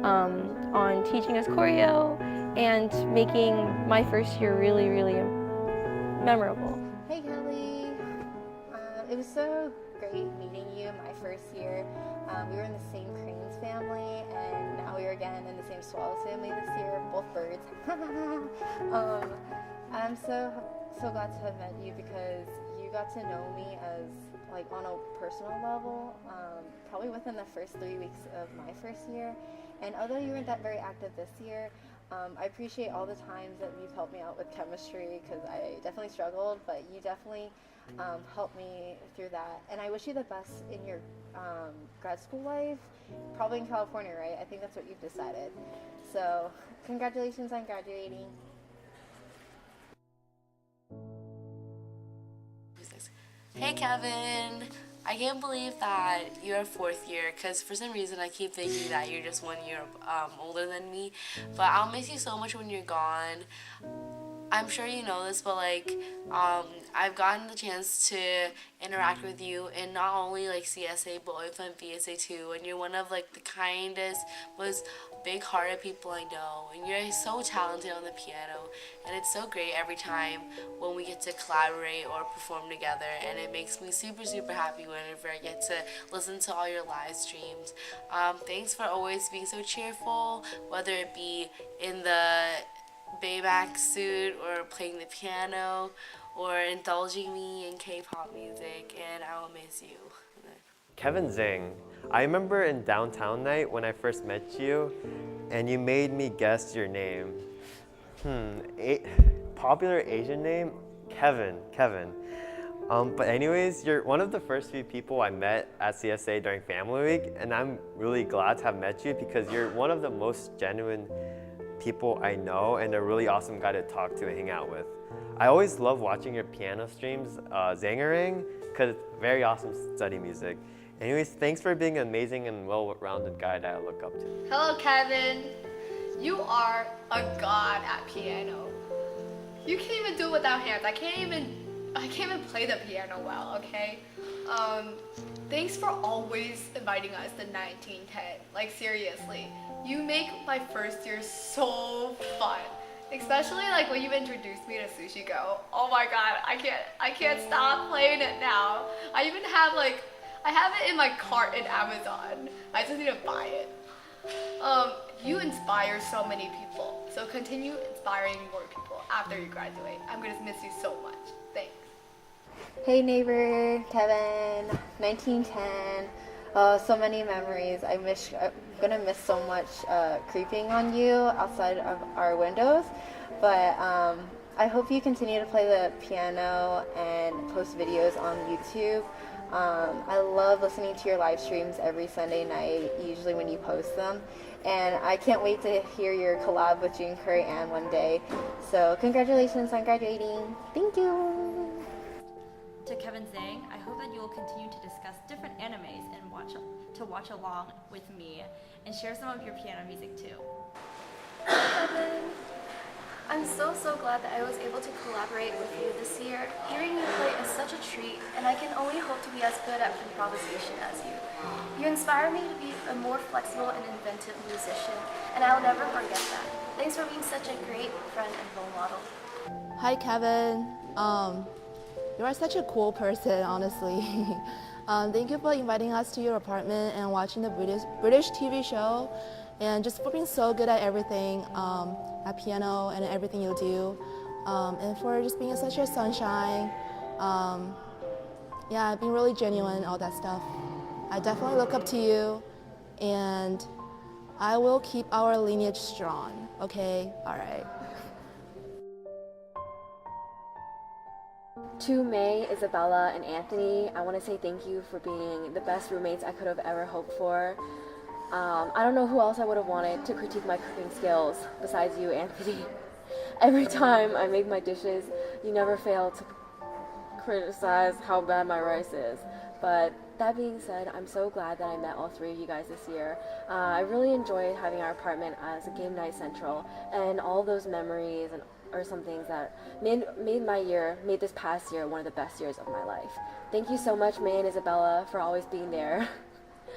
on teaching us choreo and making my first year really, really memorable. Hey Kelly, it was so great meeting you my first year. We were in the same Cranes family, and now we are again in the same Swallows family this year, both birds. I'm so glad to have met you because you got to know me as like on a personal level, probably within the first 3 weeks of my first year. And although you weren't that very active this year, I appreciate all the times that you've helped me out with chemistry because I definitely struggled, but you definitely helped me through that. And I wish you the best in your grad school life, probably in California, right? I think that's what you've decided. So congratulations on graduating. Hey Kevin, I can't believe that you're a fourth year because for some reason I keep thinking that you're just 1 year older than me, but I'll miss you so much when you're gone. I'm sure you know this, but like I've gotten the chance to interact with you in not only like CSA but also in VSA too, and you're one of like the kindest, most big-hearted people I know, and you're so talented on the piano, and it's so great every time when we get to collaborate or perform together, and it makes me super happy whenever I get to listen to all your live streams. Thanks for always being so cheerful, whether it be in the Bayback suit or playing the piano or indulging me in K-pop music, and I will miss you. Kevin Zeng. I remember in downtown night when I first met you, and you made me guess your name. Popular Asian name? Kevin. But anyways, you're one of the first few people I met at CSA during Family Week, and I'm really glad to have met you because you're one of the most genuine people I know and a really awesome guy to talk to and hang out with. I always love watching your piano streams, Zangering, because it's very awesome study music. Anyways, thanks for being an amazing and well-rounded guy that I look up to. Hello, Kevin. You are a god at piano. You can't even do it without hands. I can't even play the piano well, okay? Thanks for always inviting us to 1910. Like seriously, you make my first year so fun. Especially like when you introduced me to Sushi Go. Oh my god, I can't stop playing it now. I have it in my cart in Amazon. I just need to buy it. You inspire so many people. So continue inspiring more people after you graduate. I'm gonna miss you so much. Thanks. Hey neighbor, Kevin, 1910. So many memories. I'm gonna miss so much creeping on you outside of our windows. But I hope you continue to play the piano and post videos on YouTube. I love listening to your live streams every Sunday night, usually when you post them. And I can't wait to hear your collab with June Curry Ann one day. So congratulations on graduating. Thank you. To Kevin Zeng, I hope that you will continue to discuss different animes and watch along with me and share some of your piano music too. Kevin, I'm so glad that I was able to collaborate with you this year. Hearing you play is such a treat, and I can only hope to be as good at improvisation as you. You inspire me to be a more flexible and inventive musician, and I'll never forget that. Thanks for being such a great friend and role model. Hi, Kevin. You are such a cool person, honestly. Thank you for inviting us to your apartment and watching the British TV show, and just for being so good at everything, at piano and everything you do, and for just being such a sunshine. Yeah, being really genuine, all that stuff. I definitely look up to you, and I will keep our lineage strong, okay? All right. To Mei, Isabella, and Anthony, I want to say thank you for being the best roommates I could have ever hoped for. I don't know who else I would have wanted to critique my cooking skills besides you, Anthony. Every time I make my dishes, you never fail to criticize how bad my rice is. But that being said, I'm so glad that I met all three of you guys this year. I really enjoyed having our apartment as a game night central, and all those memories and are some things that made this past year one of the best years of my life. Thank you so much, Mei and Isabella, for always being there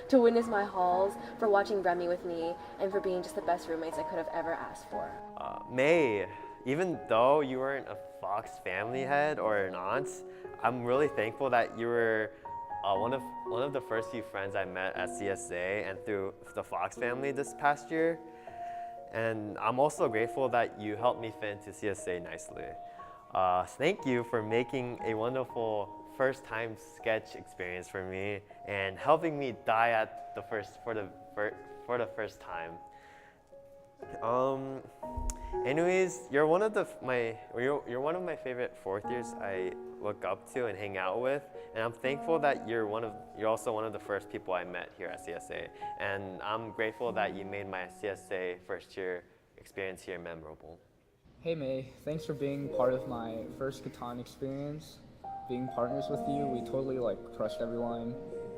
to witness my hauls, for watching Remy with me, and for being just the best roommates I could have ever asked for. Mei, even though you weren't a Fox family head or an aunt, I'm really thankful that you were one of the first few friends I met at CSA and through the Fox family this past year. And I'm also grateful that you helped me fit into CSA nicely. Thank you for making a wonderful first-time sketch experience for me and helping me die at the for the first time. Anyways, you're one of my favorite fourth years I look up to and hang out with, and I'm thankful that you're also one of the first people I met here at CSA, and I'm grateful that you made my CSA first year experience here memorable. Hey Mei, thanks for being part of my first Catan experience. Being partners with you, we totally crushed everyone.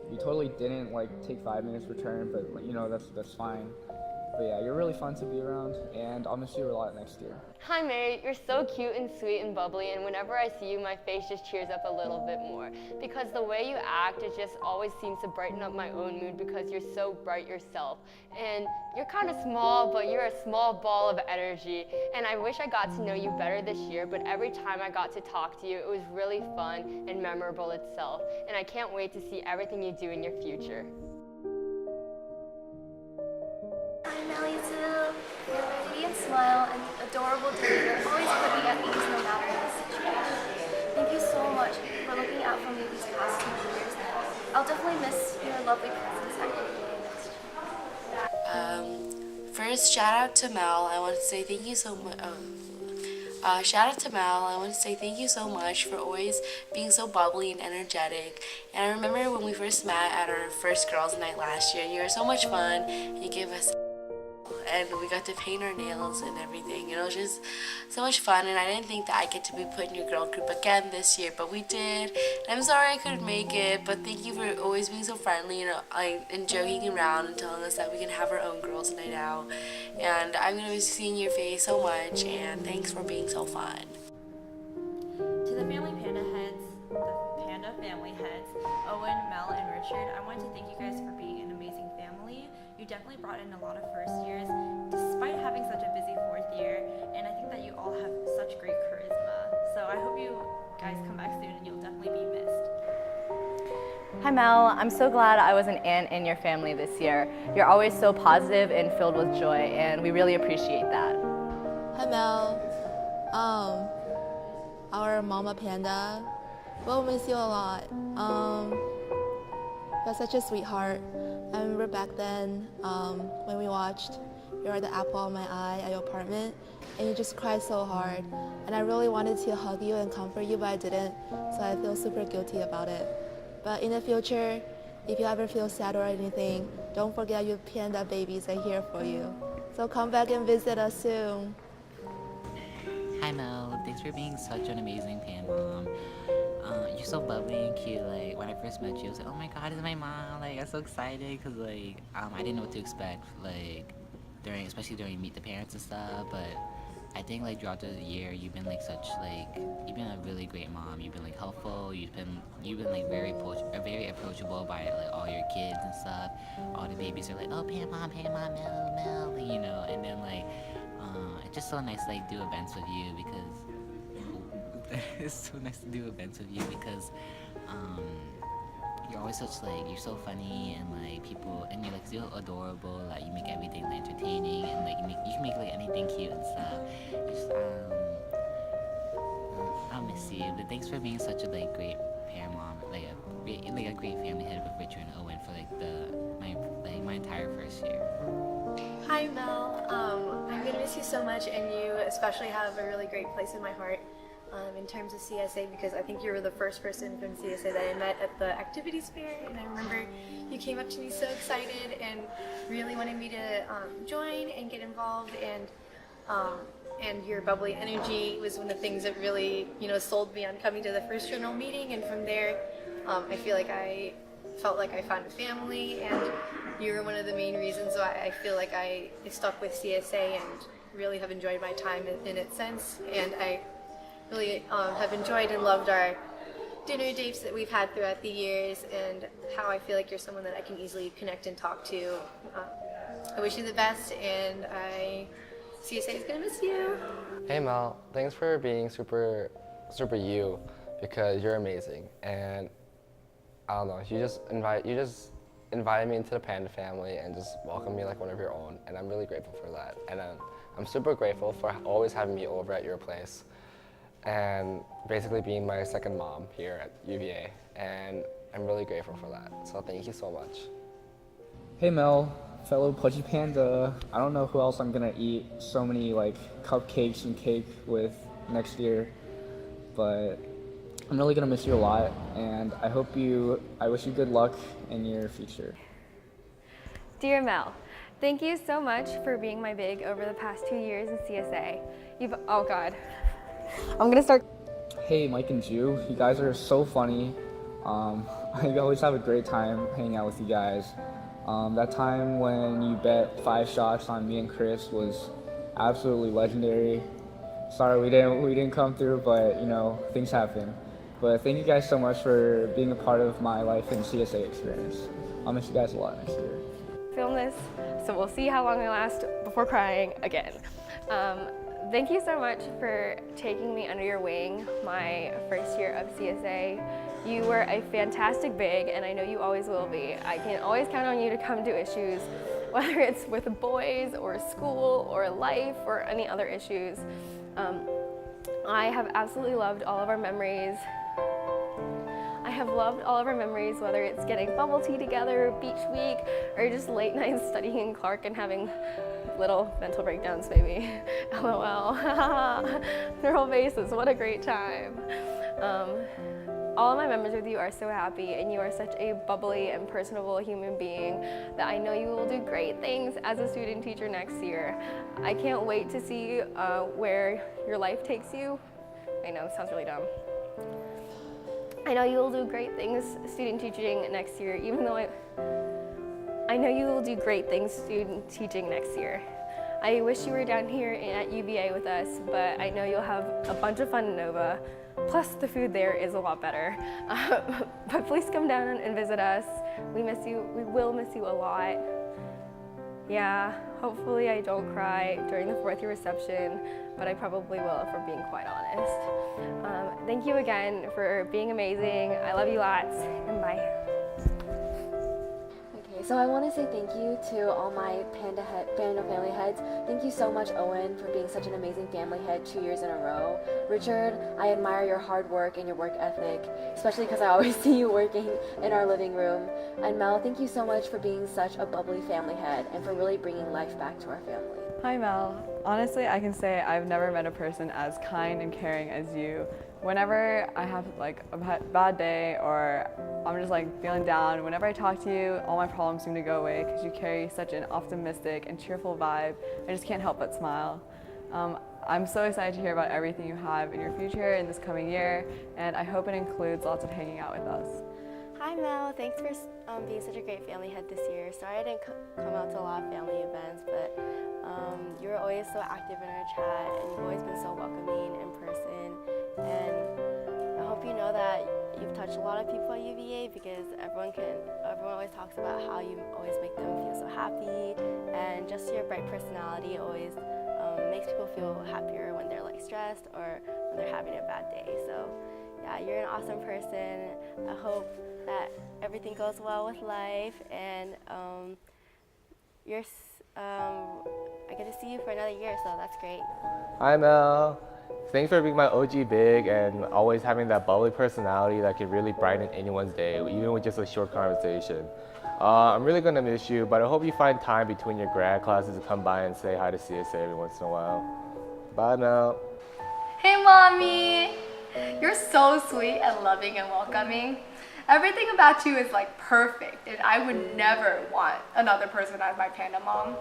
We totally didn't take 5 minutes return, but that's fine. But yeah, you're really fun to be around, and I'll miss you a lot next year. Hi Mei, you're so cute and sweet and bubbly, and whenever I see you, my face just cheers up a little bit more. Because the way you act, it just always seems to brighten up my own mood because you're so bright yourself. And you're kind of small, but you're a small ball of energy. And I wish I got to know you better this year, but every time I got to talk to you, it was really fun and memorable itself. And I can't wait to see everything you do in your future. Hi Mel Zhu, your radiant smile and adorable demeanor always put me at ease no matter the situation. Thank you so much for looking out for me these past 2 years. I'll definitely miss your lovely presence at UVA next year. First, shout out to Mel. I want to say thank you so much. Shout out to Mel. I want to say thank you so much for always being so bubbly and energetic. And I remember when we first met at our first girls' night last year. You were so much fun. You gave us, and we got to paint our nails and everything. It was just so much fun, and I didn't think that I get to be put in your girl group again this year, but we did. And I'm sorry I couldn't make it, but thank you for always being so friendly, and joking around and telling us that we can have our own girls' night out. And I'm gonna be seeing your face so much, and thanks for being so fun. To the family panda heads, the panda family heads, Owen, Mel, and Richard, I want to thank you guys for being an amazing family. You definitely brought in a lot of first years, despite having such a busy fourth year, and I think that you all have such great charisma. So I hope you guys come back soon and you'll definitely be missed. Hi Mel, I'm so glad I was an aunt in your family this year. You're always so positive and filled with joy, and we really appreciate that. Hi Mel, our mama panda, we'll miss you a lot. You're such a sweetheart. I remember back then when we watched You're the Apple of My Eye at your apartment, and you just cried so hard. And I really wanted to hug you and comfort you, but I didn't, so I feel super guilty about it. But in the future, if you ever feel sad or anything, don't forget your panda babies are here for you. So come back and visit us soon. Hi Mel, thanks for being such an amazing pan mom. You're so bubbly and cute. When I first met you, I was like, oh my god, it's my mom. I was so excited because I didn't know what to expect, especially during Meet the Parents and stuff. But I think throughout the year, you've been you've been a really great mom. You've been helpful. You've been very approachable by all your kids and stuff. All the babies are oh Pam mom, Mel, And then it's just so nice to do events with you because. It's so nice to do events with you because you're always you're so funny and people, and you're so adorable. You make everything entertaining, and you can make anything cute and stuff. I'll miss you, but thanks for being such a great parent mom, a great family head with Richard and Owen for my entire first year. Hi Mel, I'm gonna miss you so much, and you especially have a really great place in my heart. In terms of CSA, because I think you were the first person from CSA that I met at the activities fair, and I remember you came up to me so excited and really wanted me to join and get involved, and your bubbly energy was one of the things that really sold me on coming to the first journal meeting, and from there I felt like I found a family, and you're one of the main reasons why I feel like I stuck with CSA and really have enjoyed my time in its sense. And I really have enjoyed and loved our dinner dates that we've had throughout the years, and how I feel like you're someone that I can easily connect and talk to. I wish you the best, and CSA is gonna miss you. Hey Mel, thanks for being super you, because you're amazing. And I don't know, you just invited me into the Panda family and just welcomed me like one of your own, and I'm really grateful for that. And I'm super grateful for always having me over at your place and basically being my second mom here at UVA, and I'm really grateful for that. So thank you so much. Hey Mel, fellow pudgy panda. I don't know who else I'm gonna eat so many like cupcakes and cake with next year, but I'm really gonna miss you a lot, and I wish you good luck in your future. Dear Mel, thank you so much for being my big over the past 2 years in CSA. Oh God. I'm gonna start. Hey Mike and Ju, you guys are so funny. I always have a great time hanging out with you guys. That time when you bet 5 shots on me and Chris was absolutely legendary. Sorry we didn't come through, but you know, things happen. But thank you guys so much for being a part of my life and CSA experience. I'll miss you guys a lot next year. Film this, so we'll see how long I last before crying again. Thank you so much for taking me under your wing my first year of CSA. You were a fantastic big, and I know you always will be. I can always count on you to come to issues, whether it's with boys or school or life or any other issues. I have absolutely loved all of our memories. I have loved all of our memories, whether it's getting bubble tea together, beach week, or just late nights studying Clark and having little mental breakdowns, maybe. LOL. Neural basis, what a great time. All of my memories with you are so happy, and you are such a bubbly and personable human being that I know you will do great things as a student teacher next year. I can't wait to see where your life takes you. I know, it sounds really dumb. I know you will do great things student teaching next year, even though I know you will do great things student teaching next year. I wish you were down here at UVA with us, but I know you'll have a bunch of fun in Nova. Plus, the food there is a lot better. But please come down and visit us. We miss you. We will miss you a lot. Yeah, hopefully I don't cry during the 4th year reception, but I probably will if we're being quite honest. Thank you again for being amazing. I love you lots, and bye. So I want to say thank you to all my Panda family heads. Thank you so much, Owen, for being such an amazing family head 2 years in a row. Richard, I admire your hard work and your work ethic, especially because I always see you working in our living room. And Mel, thank you so much for being such a bubbly family head and for really bringing life back to our family. Hi Mel. Honestly, I can say I've never met a person as kind and caring as you. Whenever I have like a bad day or I'm just like feeling down, whenever I talk to you, all my problems seem to go away because you carry such an optimistic and cheerful vibe. I just can't help but smile. I'm so excited to hear about everything you have in your future in this coming year, and I hope it includes lots of hanging out with us. Hi Mel, thanks for being such a great family head this year. Sorry I didn't come out to a lot of family events, but you were always so active in our chat, and you've always been so welcoming in person. And I hope you know that you've touched a lot of people at UVA, because everyone always talks about how you always make them feel so happy, and just your bright personality always makes people feel happier when they're like stressed or when they're having a bad day. So yeah, you're an awesome person. I hope that everything goes well with life, and I get to see you for another year, so that's great. Hi Mel. Thanks for being my OG big and always having that bubbly personality that can really brighten anyone's day, even with just a short conversation. I'm really gonna miss you, but I hope you find time between your grad classes to come by and say hi to CSA every once in a while. Bye Mel. Hey Mommy! You're so sweet and loving and welcoming. Everything about you is like perfect, and I would never want another person as my Panda mom.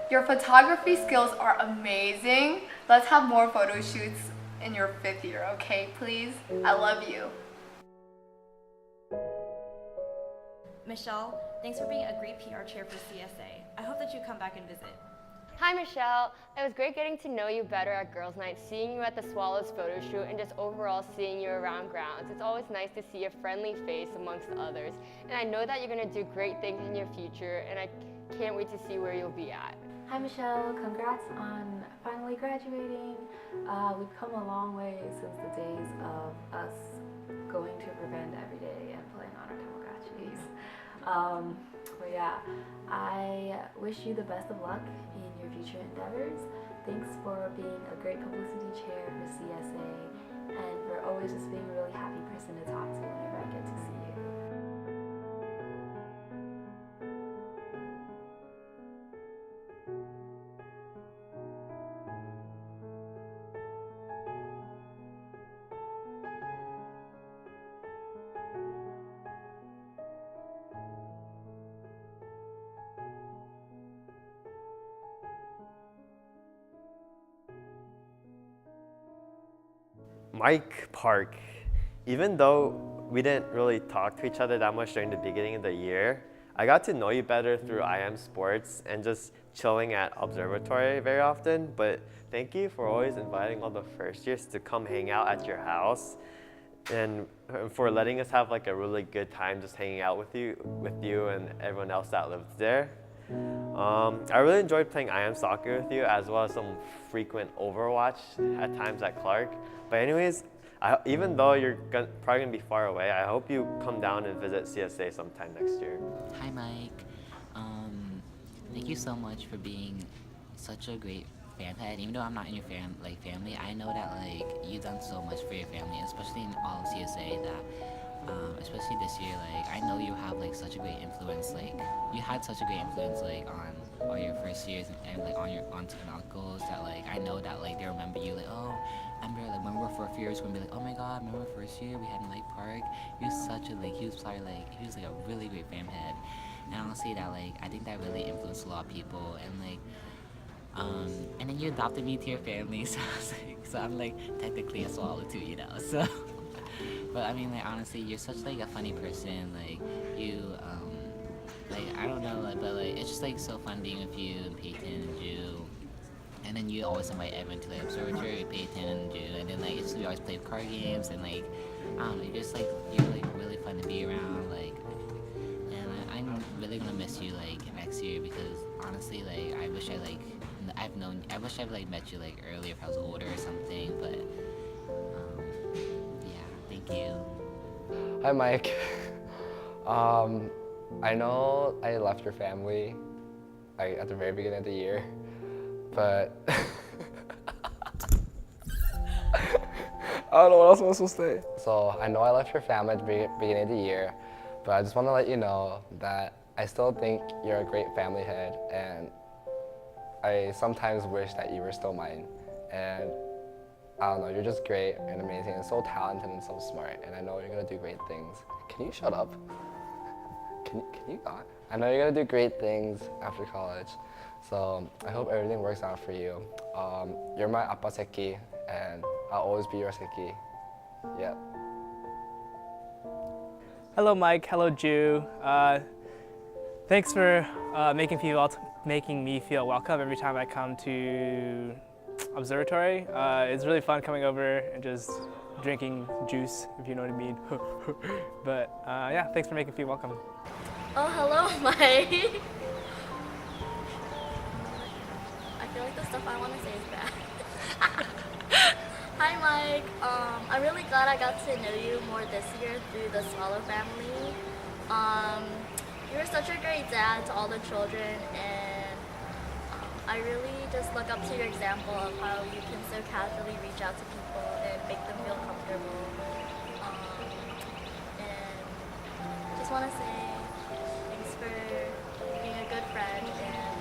Your photography skills are amazing. Let's have more photo shoots in your 5th year, okay, please? I love you. Michelle, Thanks for being a great PR chair for CSA. I hope that you come back and visit. Hi, Michelle. It was great getting to know you better at Girls' Night, seeing you at the Swallows photo shoot, and just overall seeing you around grounds. It's always nice to see a friendly face amongst others. And I know that you're going to do great things in your future, and I can't wait to see where you'll be at. Hi Michelle, congrats on finally graduating. We've come a long way since the days of us going to Revend every day and playing on our Tamagotchis. But yeah, I wish you the best of luck in your future endeavors. Thanks for being a great publicity chair for CSA and for always just being a really happy person to talk to whenever I get to see you. Mike Park, even though we didn't really talk to each other that much during the beginning of the year, I got to know you better through IM Sports and just chilling at Observatory very often. But thank you for always inviting all the first years to come hang out at your house and for letting us have like a really good time just hanging out with you and everyone else that lives there. I really enjoyed playing IM soccer with you as well as some frequent Overwatch at times at Clark. But anyways, even though you're probably gonna be far away, I hope you come down and visit CSA sometime next year. Hi, Mike. Thank you so much for being such a great fan head. Even though I'm not in your family, I know that you've done so much for your family, especially in all of CSA. That especially this year, I know you have such a great influence. You had such a great influence on all your first years and on your aunts and uncles. That I know that they remember you. Oh, I remember when we were fourth years, we're gonna be oh my God, remember first year we had in Lake Park? He was such a he was probably he was a really great fam head. And honestly, that I think that really influenced a lot of people. And then you adopted me to your family, so I'm technically a swallow too, so. But I mean, honestly, you're such a funny person. You, I don't know, but it's just so fun being with you and Peyton and Ju. And then you always invite everyone to the observatory with Peyton and Ju. And then we always play card games and I don't know, you're just you're really fun to be around. And I'm really gonna miss you next year because honestly, I wish I wish I've met you earlier if I was older or something. But thank you. Hi, Mike. I know I left your family at the very beginning of the year, but I don't know what else I'm supposed to say. So I know I left your family at the beginning of the year, but I just want to let you know that I still think you're a great family head, and I sometimes wish that you were still mine. And I don't know, you're just great and amazing and so talented and so smart, and I know you're gonna do great things. Can you shut up? Can you not? I know you're gonna do great things after college, so I hope everything works out for you. You're my appa seki, and I'll always be your seki. Yeah. Hello, Mike. Hello, Ju. Thanks for making me feel welcome every time I come to Observatory. It's really fun coming over and just drinking juice, if you know what I mean. But yeah, thanks for making me feel welcome. Oh, hello, Mike. I feel like the stuff I want to say is bad. Hi, Mike. I'm really glad I got to know you more this year through the Swallow family. You were such a great dad to all the children, and I really just look up to your example of how you can so casually reach out to people and make them feel comfortable. And just want to say thanks for being a good friend and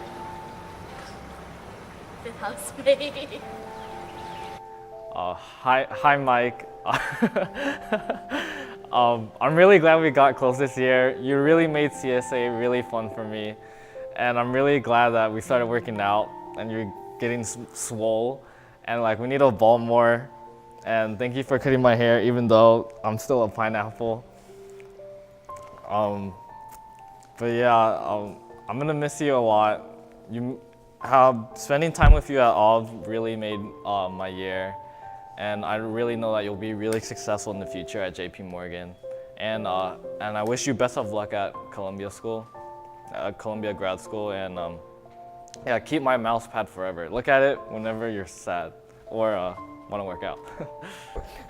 fifth housemate. Hi, Mike. I'm really glad we got close this year. You really made CSA really fun for me. And I'm really glad that we started working out and you're getting swole. And we need to ball more. And thank you for cutting my hair even though I'm still a pineapple. But yeah, I'm gonna miss you a lot. Spending time with you at all really made my year, and I really know that you'll be really successful in the future at JP Morgan. And I wish you best of luck at Columbia grad school, and yeah, keep my mouse pad forever. Look at it whenever you're sad or want to work out.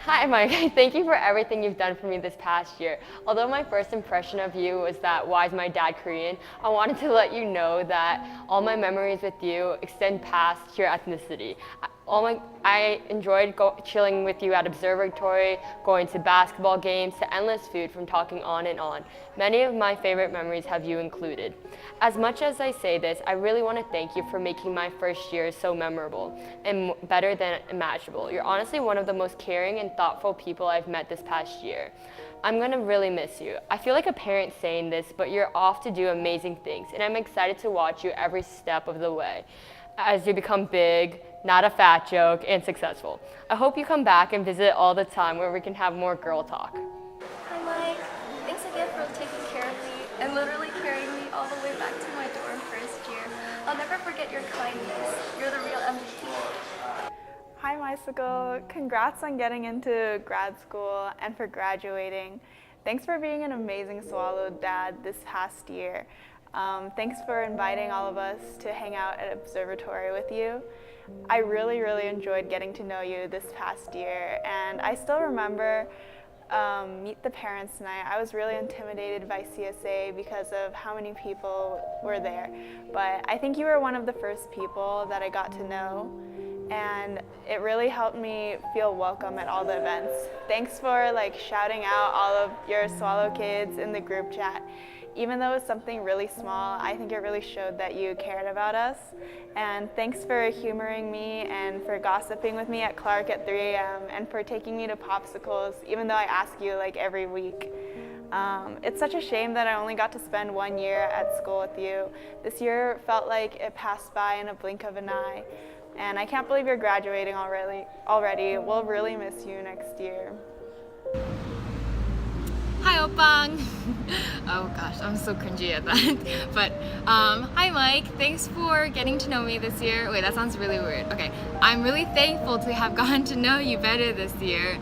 Hi, Mike. Thank you for everything you've done for me this past year. Although my first impression of you was that, why is my dad Korean? I wanted to let you know that all my memories with you extend past your ethnicity. I enjoyed chilling with you at observatory, going to basketball games, to endless food, from talking on and on. Many of my favorite memories have you included. As much as I say this, I really want to thank you for making my first year so memorable and better than imaginable. You're honestly one of the most caring and thoughtful people I've met this past year. I'm gonna really miss you. I feel like a parent saying this, but you're off to do amazing things, and I'm excited to watch you every step of the way as you become big, not a fat joke, and successful. I hope you come back and visit all the time where we can have more girl talk. Hi Mike, thanks again for taking care of me and literally carrying me all the way back to my dorm first year. I'll never forget your kindness. You're the real MVP. Hi Mysicle, congrats on getting into grad school and for graduating. Thanks for being an amazing Swallow dad this past year. Thanks for inviting all of us to hang out at Observatory with you. I really enjoyed getting to know you this past year, and I still remember Meet the Parents Night. I was really intimidated by CSA because of how many people were there, but I think you were one of the first people that I got to know, and it really helped me feel welcome at all the events. Thanks for shouting out all of your Swallow kids in the group chat. Even though it was something really small, I think it really showed that you cared about us. And thanks for humoring me and for gossiping with me at Clark at 3 a.m. and for taking me to popsicles, even though I ask you every week. It's such a shame that I only got to spend 1 year at school with you. This year felt like it passed by in a blink of an eye. And I can't believe you're graduating already. We'll really miss you next year. Hi, Opang. Oh gosh, I'm so cringy at that. But hi, Mike. Thanks for getting to know me this year. Wait, that sounds really weird. Okay, I'm really thankful to have gotten to know you better this year.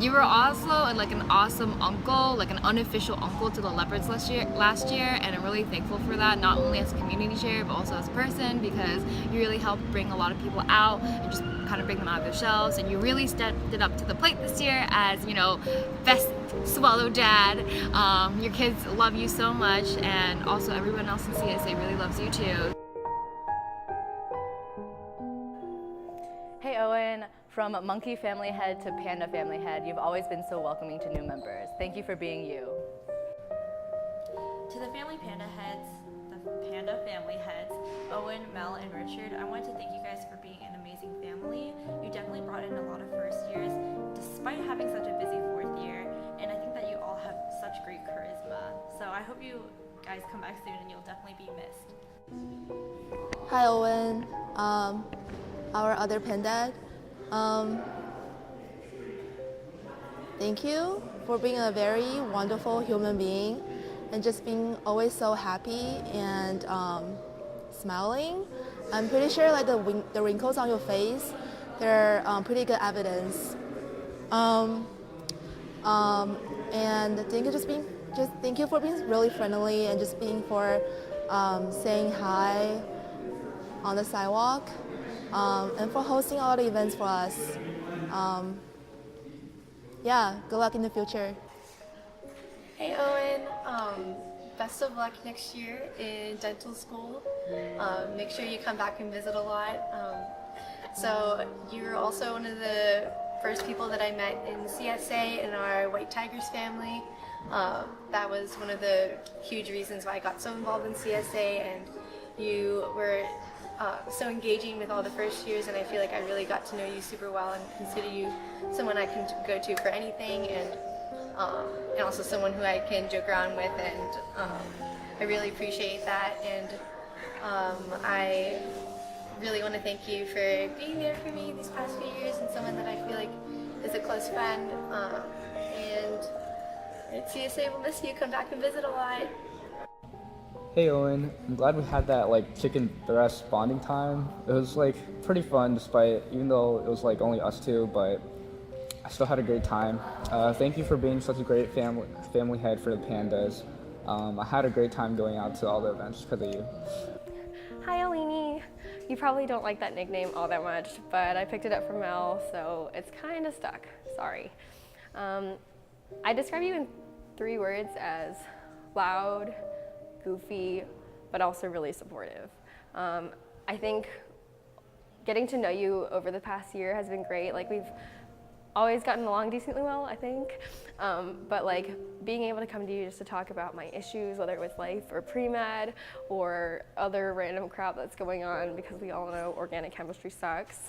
You were also an awesome uncle, an unofficial uncle to the Leopards last year, and I'm really thankful for that. Not only as a community chair, but also as a person, because you really helped bring a lot of people out and just kind of bring them out of their shells, and you really stepped it up to the plate this year as, best Swallow dad. Your kids love you so much, and also everyone else in CSA really loves you too. Hey Owen, from Monkey Family Head to Panda Family Head, you've always been so welcoming to new members. Thank you for being you. To the Family Panda Heads, the Panda Family Heads, Owen, Mel, and Richard, I wanted to thank you guys for being an amazing family. You definitely brought in a lot of first years, despite having such a busy fourth year, and I think that you all have such great charisma. So I hope you guys come back soon and you'll definitely be missed. Hi Owen, our other Pandad. Thank you for being a very wonderful human being and just being always so happy and smiling. I'm pretty sure the wrinkles on your face, they're pretty good evidence. And thank you for being really friendly and just being for saying hi on the sidewalk, and for hosting all the events for us. Yeah, good luck in the future. Hey Owen, best of luck next year in dental school. Make sure you come back and visit a lot. So you're also one of the first people that I met in CSA in our White Tigers family. That was one of the huge reasons why I got so involved in CSA, and you were so engaging with all the first years, and I feel like I really got to know you super well and consider you someone I can go to for anything, and also someone who I can joke around with, and I really appreciate that, and I really want to thank you for being there for me these past few years, and someone that I feel like is a close friend, and at CSA will miss you. Come back and visit a lot. Hey Owen, I'm glad we had that like chicken breast bonding time. It was like pretty fun despite, even though it was like only us two, but I still had a great time. Thank you for being such a great family head for the pandas. I had a great time going out to all the events because of you. Hi, Alini. You probably don't like that nickname all that much, but I picked it up from Mel, so it's kind of stuck. Sorry. I describe you in 3 words as loud, goofy, but also really supportive. I think getting to know you over the past year has been great. Like, we've always gotten along decently well, I think. But like being able to come to you just to talk about my issues, whether it was life or pre-med or other random crap that's going on, because we all know organic chemistry sucks.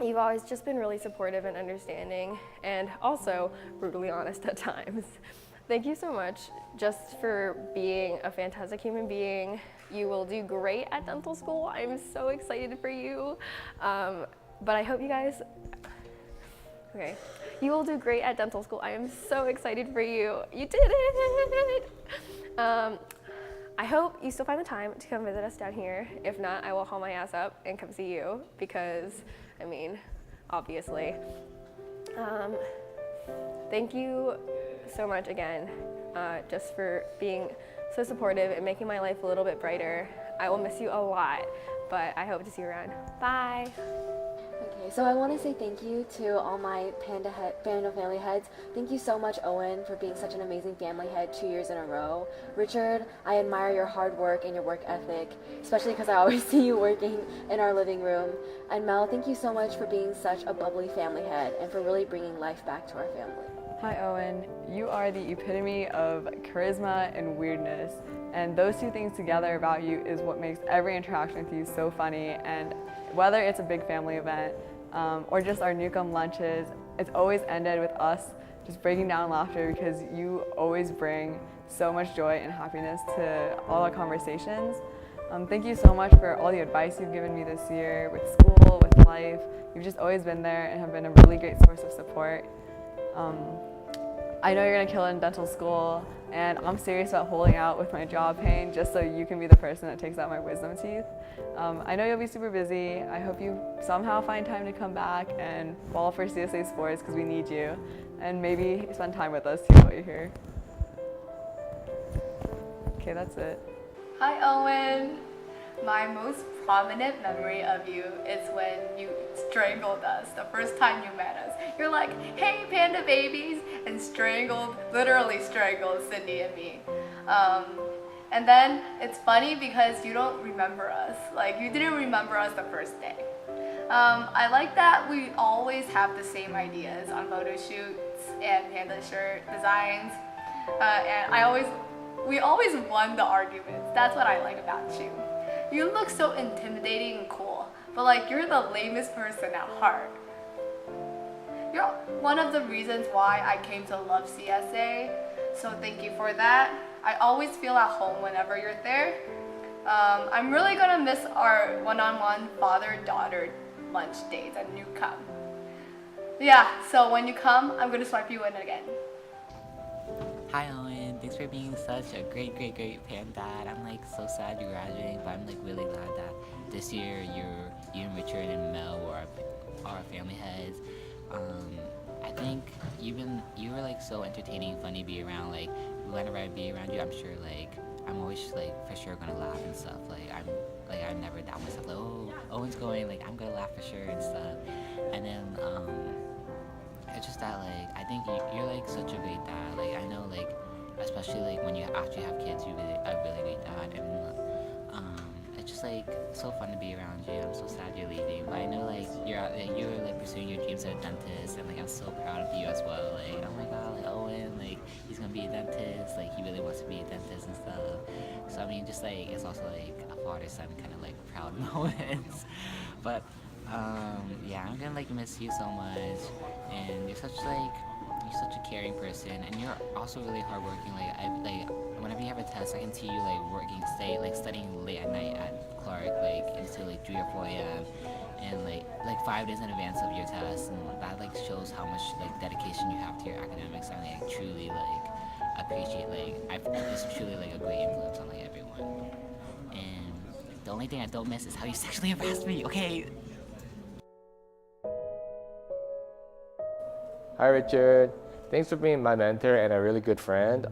You've always just been really supportive and understanding, and also brutally honest at times. Thank you so much just for being a fantastic human being. You will do great at dental school. I'm so excited for you. But I hope you guys, okay. You will do great at dental school. I am so excited for you. You did it! I hope you still find the time to come visit us down here. If not, I will haul my ass up and come see you because, I mean, obviously. Thank you so much again, just for being so supportive and making my life a little bit brighter. I will miss you a lot, but I hope to see you around. Bye. Okay, so I want to say thank you to all my Panda family heads. Thank you so much, Owen, for being such an amazing family head 2 years in a row. Richard, I admire your hard work and your work ethic, especially because I always see you working in our living room. And Mel, thank you so much for being such a bubbly family head and for really bringing life back to our family. Hi Owen, you are the epitome of charisma and weirdness, and those two things together about you is what makes every interaction with you so funny. And whether it's a big family event or just our Newcomb lunches, it's always ended with us just breaking down laughter because you always bring so much joy and happiness to all our conversations. Thank you so much for all the advice you've given me this year with school, with life. You've just always been there and have been a really great source of support. I know you're gonna kill it in dental school, and I'm serious about holding out with my jaw pain just so you can be the person that takes out my wisdom teeth. I know you'll be super busy. I hope you somehow find time to come back and fall for CSA sports because we need you, and maybe spend time with us too while you're here. Okay, that's it. Hi, Owen. My most prominent memory of you is when you strangled us the first time you met us. You're like, hey, panda babies, and literally strangled Cindy and me. And then it's funny because you don't remember us. Like, you didn't remember us the first day. I like that we always have the same ideas on photo shoots and panda shirt designs. And we always won the arguments. That's what I like about you. You look so intimidating and cool, but like you're the lamest person at heart. You're one of the reasons why I came to love CSA, so thank you for that. I always feel at home whenever you're there. I'm really gonna miss our one-on-one father-daughter lunch dates at Newcomb. Yeah, so when you come, I'm gonna swipe you in again. Hi Owen, thanks for being such a great parent dad. I'm like so sad you're graduating, but I'm like really glad that this year you and Richard and Mel were our family heads. I think you were like so entertaining and funny to be around. Like whenever I be around you, I'm sure like I'm always like for sure gonna laugh and stuff. I never doubt myself like, oh, Owen's going, like I'm gonna laugh for sure and stuff. And then it's just that like I think you're like such a great dad. Like I know like especially like when you actually have kids, you're a really great dad. And it's just like so fun to be around you. I'm so sad you're leaving, but I know like you're like pursuing your dreams as a dentist, and like I'm so proud of you as well. Like oh my god, like Owen, like he's gonna be a dentist. Like he really wants to be a dentist and stuff. So I mean, just like it's also like a father-son kind of like proud moments. But yeah, I'm gonna like miss you so much, and you're such a caring person, and you're also really hardworking. Like whenever you have a test, I can see you like studying late at night at Clark, like until like 3 or 4 a.m. and like 5 days in advance of your test, and that like shows how much like dedication you have to your academics. And like truly like appreciate, it's truly like a great influence on like everyone. And the only thing I don't miss is how you sexually harassed me, okay? Hi Richard, thanks for being my mentor and a really good friend.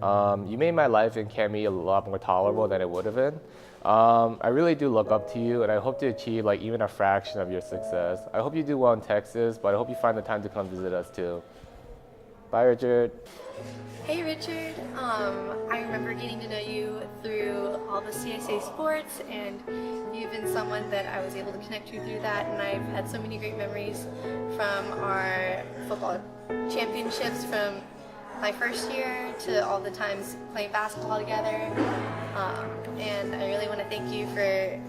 You made my life in Chemie a lot more tolerable than it would have been. I really do look up to you, and I hope to achieve like even a fraction of your success. I hope you do well in Texas, but I hope you find the time to come visit us too. Bye Richard. Hey Richard, I remember getting to know you through all the CSA sports, and you've been someone that I was able to connect to through that, and I've had so many great memories from our football championships from my first year to all the times playing basketball together. And I really want to thank you for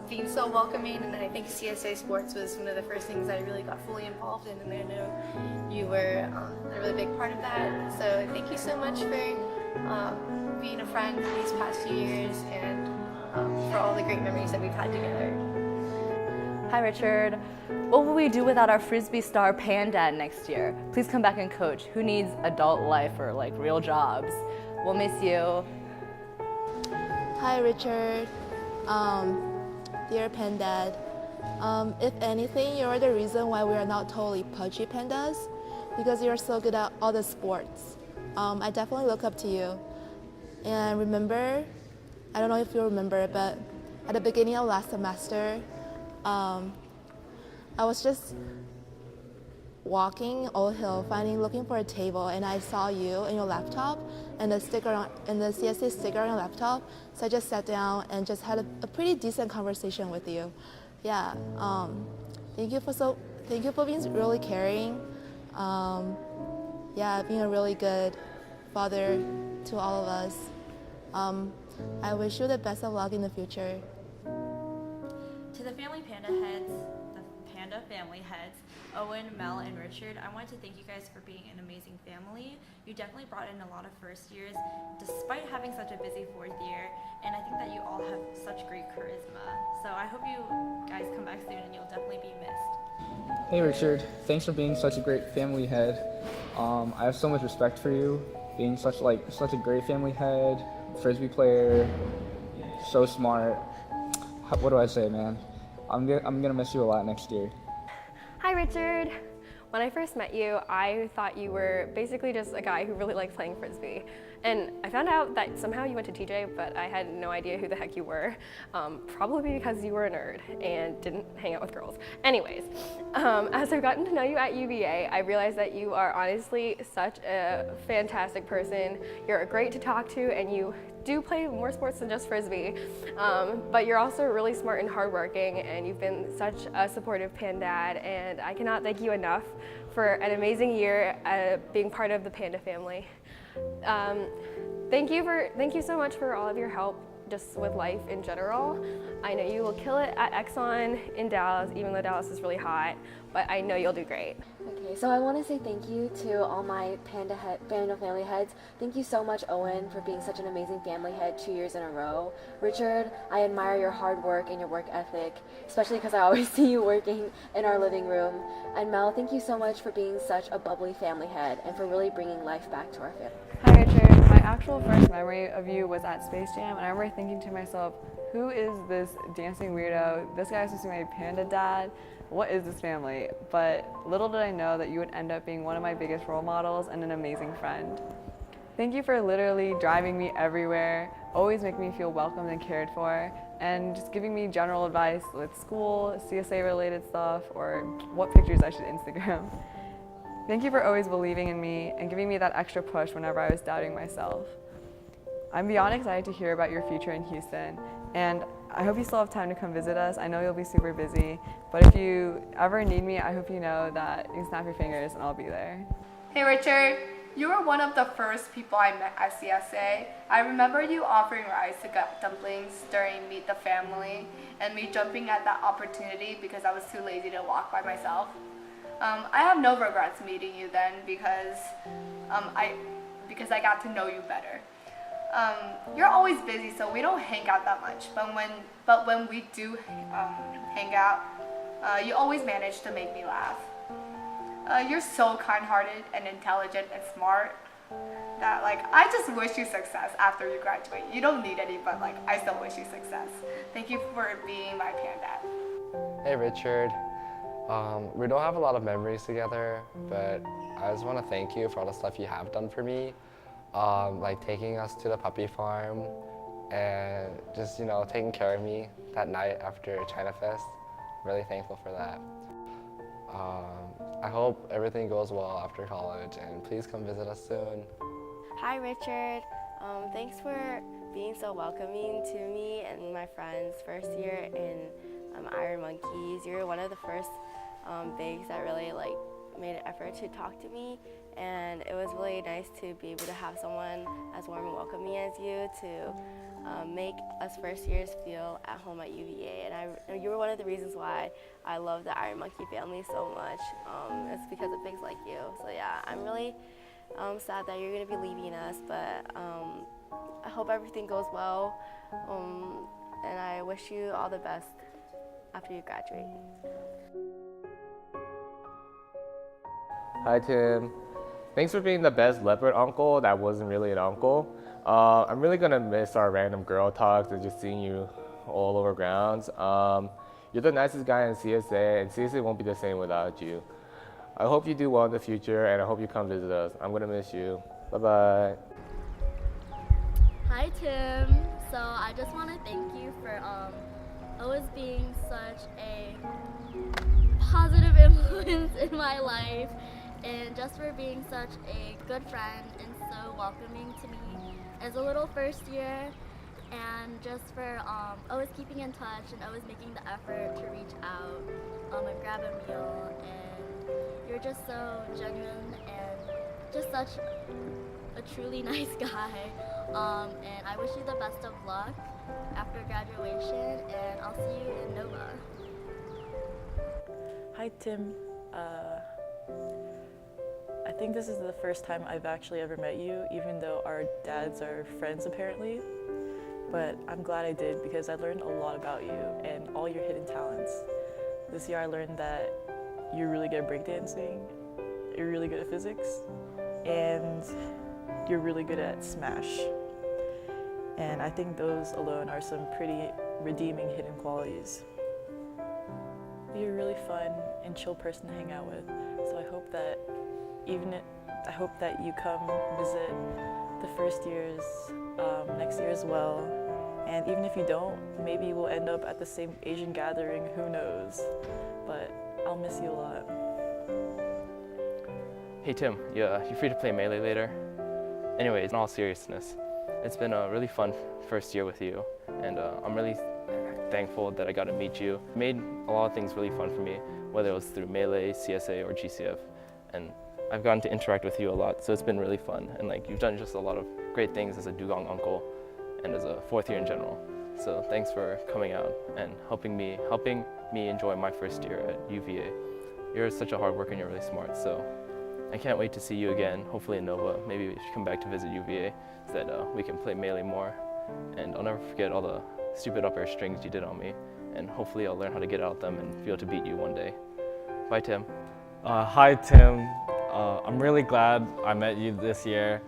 being so welcoming, and I think CSA Sports was one of the first things I really got fully involved in, and I know you were a really big part of that. So thank you so much for being a friend these past few years, and for all the great memories that we've had together. Hi Richard. What will we do without our Frisbee star Pan Dad next year? Please come back and coach. Who needs adult life or like real jobs? We'll miss you. Hi Richard, dear Pandad. If anything, you're the reason why we are not totally pudgy pandas, because you're so good at all the sports. I definitely look up to you. And remember, I don't know if you remember, but at the beginning of last semester, I was just walking Old Hill, looking for a table, and I saw you and your laptop and the CSA sticker on your laptop. So I just sat down and just had a pretty decent conversation with you. Yeah. Thank you for being really caring. Yeah, being a really good father to all of us. I wish you the best of luck in the future. To the family panda heads, the panda family heads, Owen, Mel, and Richard, I wanted to thank you guys for being an amazing family. You definitely brought in a lot of first years, despite having such a busy fourth year, and I think that you all have such great charisma. So I hope you guys come back soon, and you'll definitely be missed. Hey Richard, thanks for being such a great family head. I have so much respect for you, being such a great family head, Frisbee player, so smart. What do I say, man? I'm gonna miss you a lot next year. Hi Richard. When I first met you, I thought you were basically just a guy who really liked playing Frisbee. And I found out that somehow you went to TJ, but I had no idea who the heck you were. Probably because you were a nerd and didn't hang out with girls. Anyways, as I've gotten to know you at UVA, I realized that you are honestly such a fantastic person. You're great to talk to, and you do play more sports than just Frisbee, but you're also really smart and hardworking, and you've been such a supportive Pan Dad, and I cannot thank you enough for an amazing year being part of the Panda family. Thank you so much for all of your help just with life in general. I know you will kill it at Exxon in Dallas, even though Dallas is really hot, but I know you'll do great. Okay, so I want to say thank you to all my panda family heads. Thank you so much, Owen, for being such an amazing family head 2 years in a row. Richard, I admire your hard work and your work ethic, especially because I always see you working in our living room. And Mel, thank you so much for being such a bubbly family head and for really bringing life back to our family. Hi Richard, my actual first memory of you was at Space Jam, and I remember thinking to myself, who is this dancing weirdo? This guy's supposed to be my panda dad. What is this family? But little did I know that you would end up being one of my biggest role models and an amazing friend. Thank you for literally driving me everywhere, always making me feel welcomed and cared for, and just giving me general advice with school, CSA related stuff, or what pictures I should Instagram. Thank you for always believing in me and giving me that extra push whenever I was doubting myself. I'm beyond excited to hear about your future in Houston, and I hope you still have time to come visit us. I know you'll be super busy, but if you ever need me, I hope you know that you can snap your fingers and I'll be there. Hey Richard, you were one of the first people I met at CSA. I remember you offering rides to gut dumplings during Meet the Family, and me jumping at that opportunity because I was too lazy to walk by myself. I have no regrets meeting you then because I got to know you better. You're always busy, so we don't hang out that much, but when we do hang out, you always manage to make me laugh. You're so kind-hearted and intelligent and smart. that like I just wish you success after you graduate. You don't need any, but like I still wish you success. Thank you for being my Panda. Hey Richard. We don't have a lot of memories together, but I just want to thank you for all the stuff you have done for me. Like taking us to the puppy farm and just, you know, taking care of me that night after China Fest. Really thankful for that. I hope everything goes well after college, and please come visit us soon. Hi Richard, thanks for being so welcoming to me and my friends first year in Iron Monkeys. You're one of the first bigs that really like made an effort to talk to me, and it was really nice to be able to have someone as warm and welcoming as you to make us first years feel at home at UVA. And you were one of the reasons why I love the Iron Monkey family so much. It's because of bigs like you. So yeah, I'm really sad that you're going to be leaving us, but I hope everything goes well, and I wish you all the best after you graduate. Hi Tim. Thanks for being the best leopard uncle that wasn't really an uncle. I'm really gonna miss our random girl talks and just seeing you all over grounds. You're the nicest guy in CSA, and CSA won't be the same without you. I hope you do well in the future, and I hope you come visit us. I'm gonna miss you. Bye-bye. Hi Tim. So I just want to thank you for always being such a positive influence in my life, and just for being such a good friend and so welcoming to me as a little first year, and just for always keeping in touch and always making the effort to reach out and grab a meal. And you're just so genuine and just such a truly nice guy. And I wish you the best of luck after graduation, and I'll see you in Nova. Hi Tim. I think this is the first time I've actually ever met you, even though our dads are friends apparently. But I'm glad I did, because I learned a lot about you and all your hidden talents. This year I learned that you're really good at breakdancing, you're really good at physics, and you're really good at Smash. And I think those alone are some pretty redeeming hidden qualities. You're a really fun and chill person to hang out with, so I hope that you come visit the first years next year as well. And even if you don't, maybe we'll end up at the same Asian gathering, who knows. But I'll miss you a lot. Hey Tim, you free to play Melee later? Anyways, in all seriousness, it's been a really fun first year with you, and I'm really thankful that I got to meet you. It made a lot of things really fun for me, whether it was through Melee, CSA, or GCF, and I've gotten to interact with you a lot, so it's been really fun. And like, you've done just a lot of great things as a dugong uncle and as a fourth year in general. So thanks for coming out and helping me enjoy my first year at UVA. You're such a hard worker and you're really smart, so I can't wait to see you again, hopefully in Nova. Maybe we should come back to visit UVA so that we can play Melee more. And I'll never forget all the stupid up air strings you did on me, and hopefully I'll learn how to get out them and be able to beat you one day. Bye Tim. Hi Tim. I'm really glad I met you this year.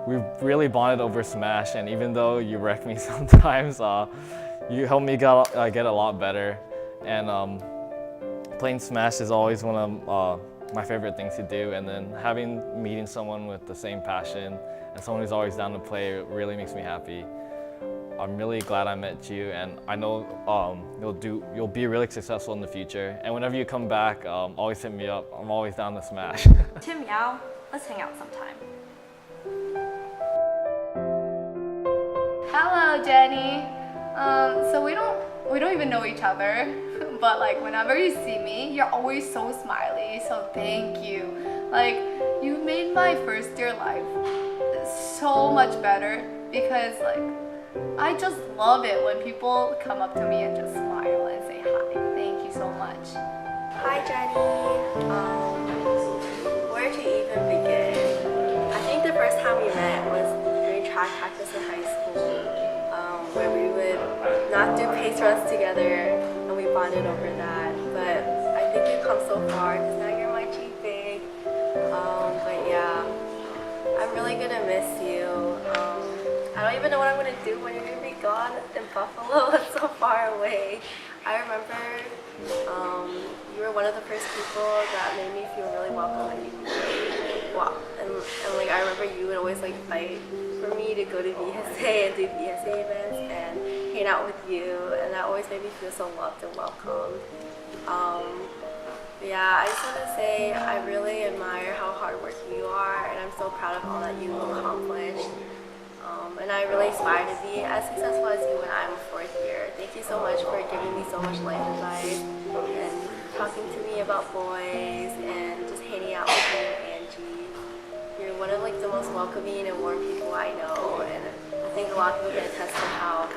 We've really bonded over Smash, and even though you wreck me sometimes, you help me get a lot better. And playing Smash is always one of my favorite things to do, and then meeting someone with the same passion and someone who's always down to play really makes me happy. I'm really glad I met you, and I know you'll be really successful in the future. And whenever you come back, always hit me up. I'm always down to Smash. Tim Yao, let's hang out sometime. Hello, Jenny. So we don't even know each other, but like whenever you see me, you're always so smiley. So thank you. Like, you made my first year life so much better, because like, I just love it when people come up to me and just smile and say hi. Thank you so much. Hi Jenny. Where to even begin? I think the first time we met was during track practice in high school, where we would not do pace runs together, and we bonded over that. But I think you've come so far, because now you're my chief big. But yeah, I'm really gonna miss you. I don't even know what I'm gonna do when you're gonna be gone in Buffalo. It's so far away. I remember you were one of the first people that made me feel really welcome when you walk. And like I remember you would always like fight for me to go to VSA and do VSA events and hang out with you, and that always made me feel so loved and welcome. Yeah, I just want to say I really admire how hardworking you are, and I'm so proud of all that you've accomplished. And I really aspire to be as successful as you when I'm a fourth year. Thank you so much for giving me so much life advice and talking to me about boys and just hanging out with me and Angie. You're one of like the most welcoming and warm people I know, and I think a lot of people can attest to how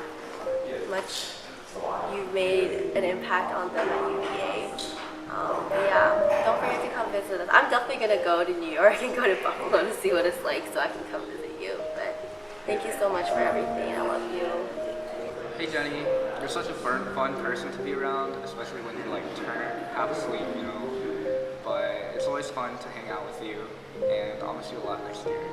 much you've made an impact on them at UVA. But yeah, don't forget to come visit us. I'm definitely gonna go to New York and go to Buffalo to see what it's like so I can come visit you. But thank you so much for everything. I love you. Hey Jenny, you're such a fun person to be around, especially when you like turn half asleep, you know. But it's always fun to hang out with you, and I'll miss you a lot next year.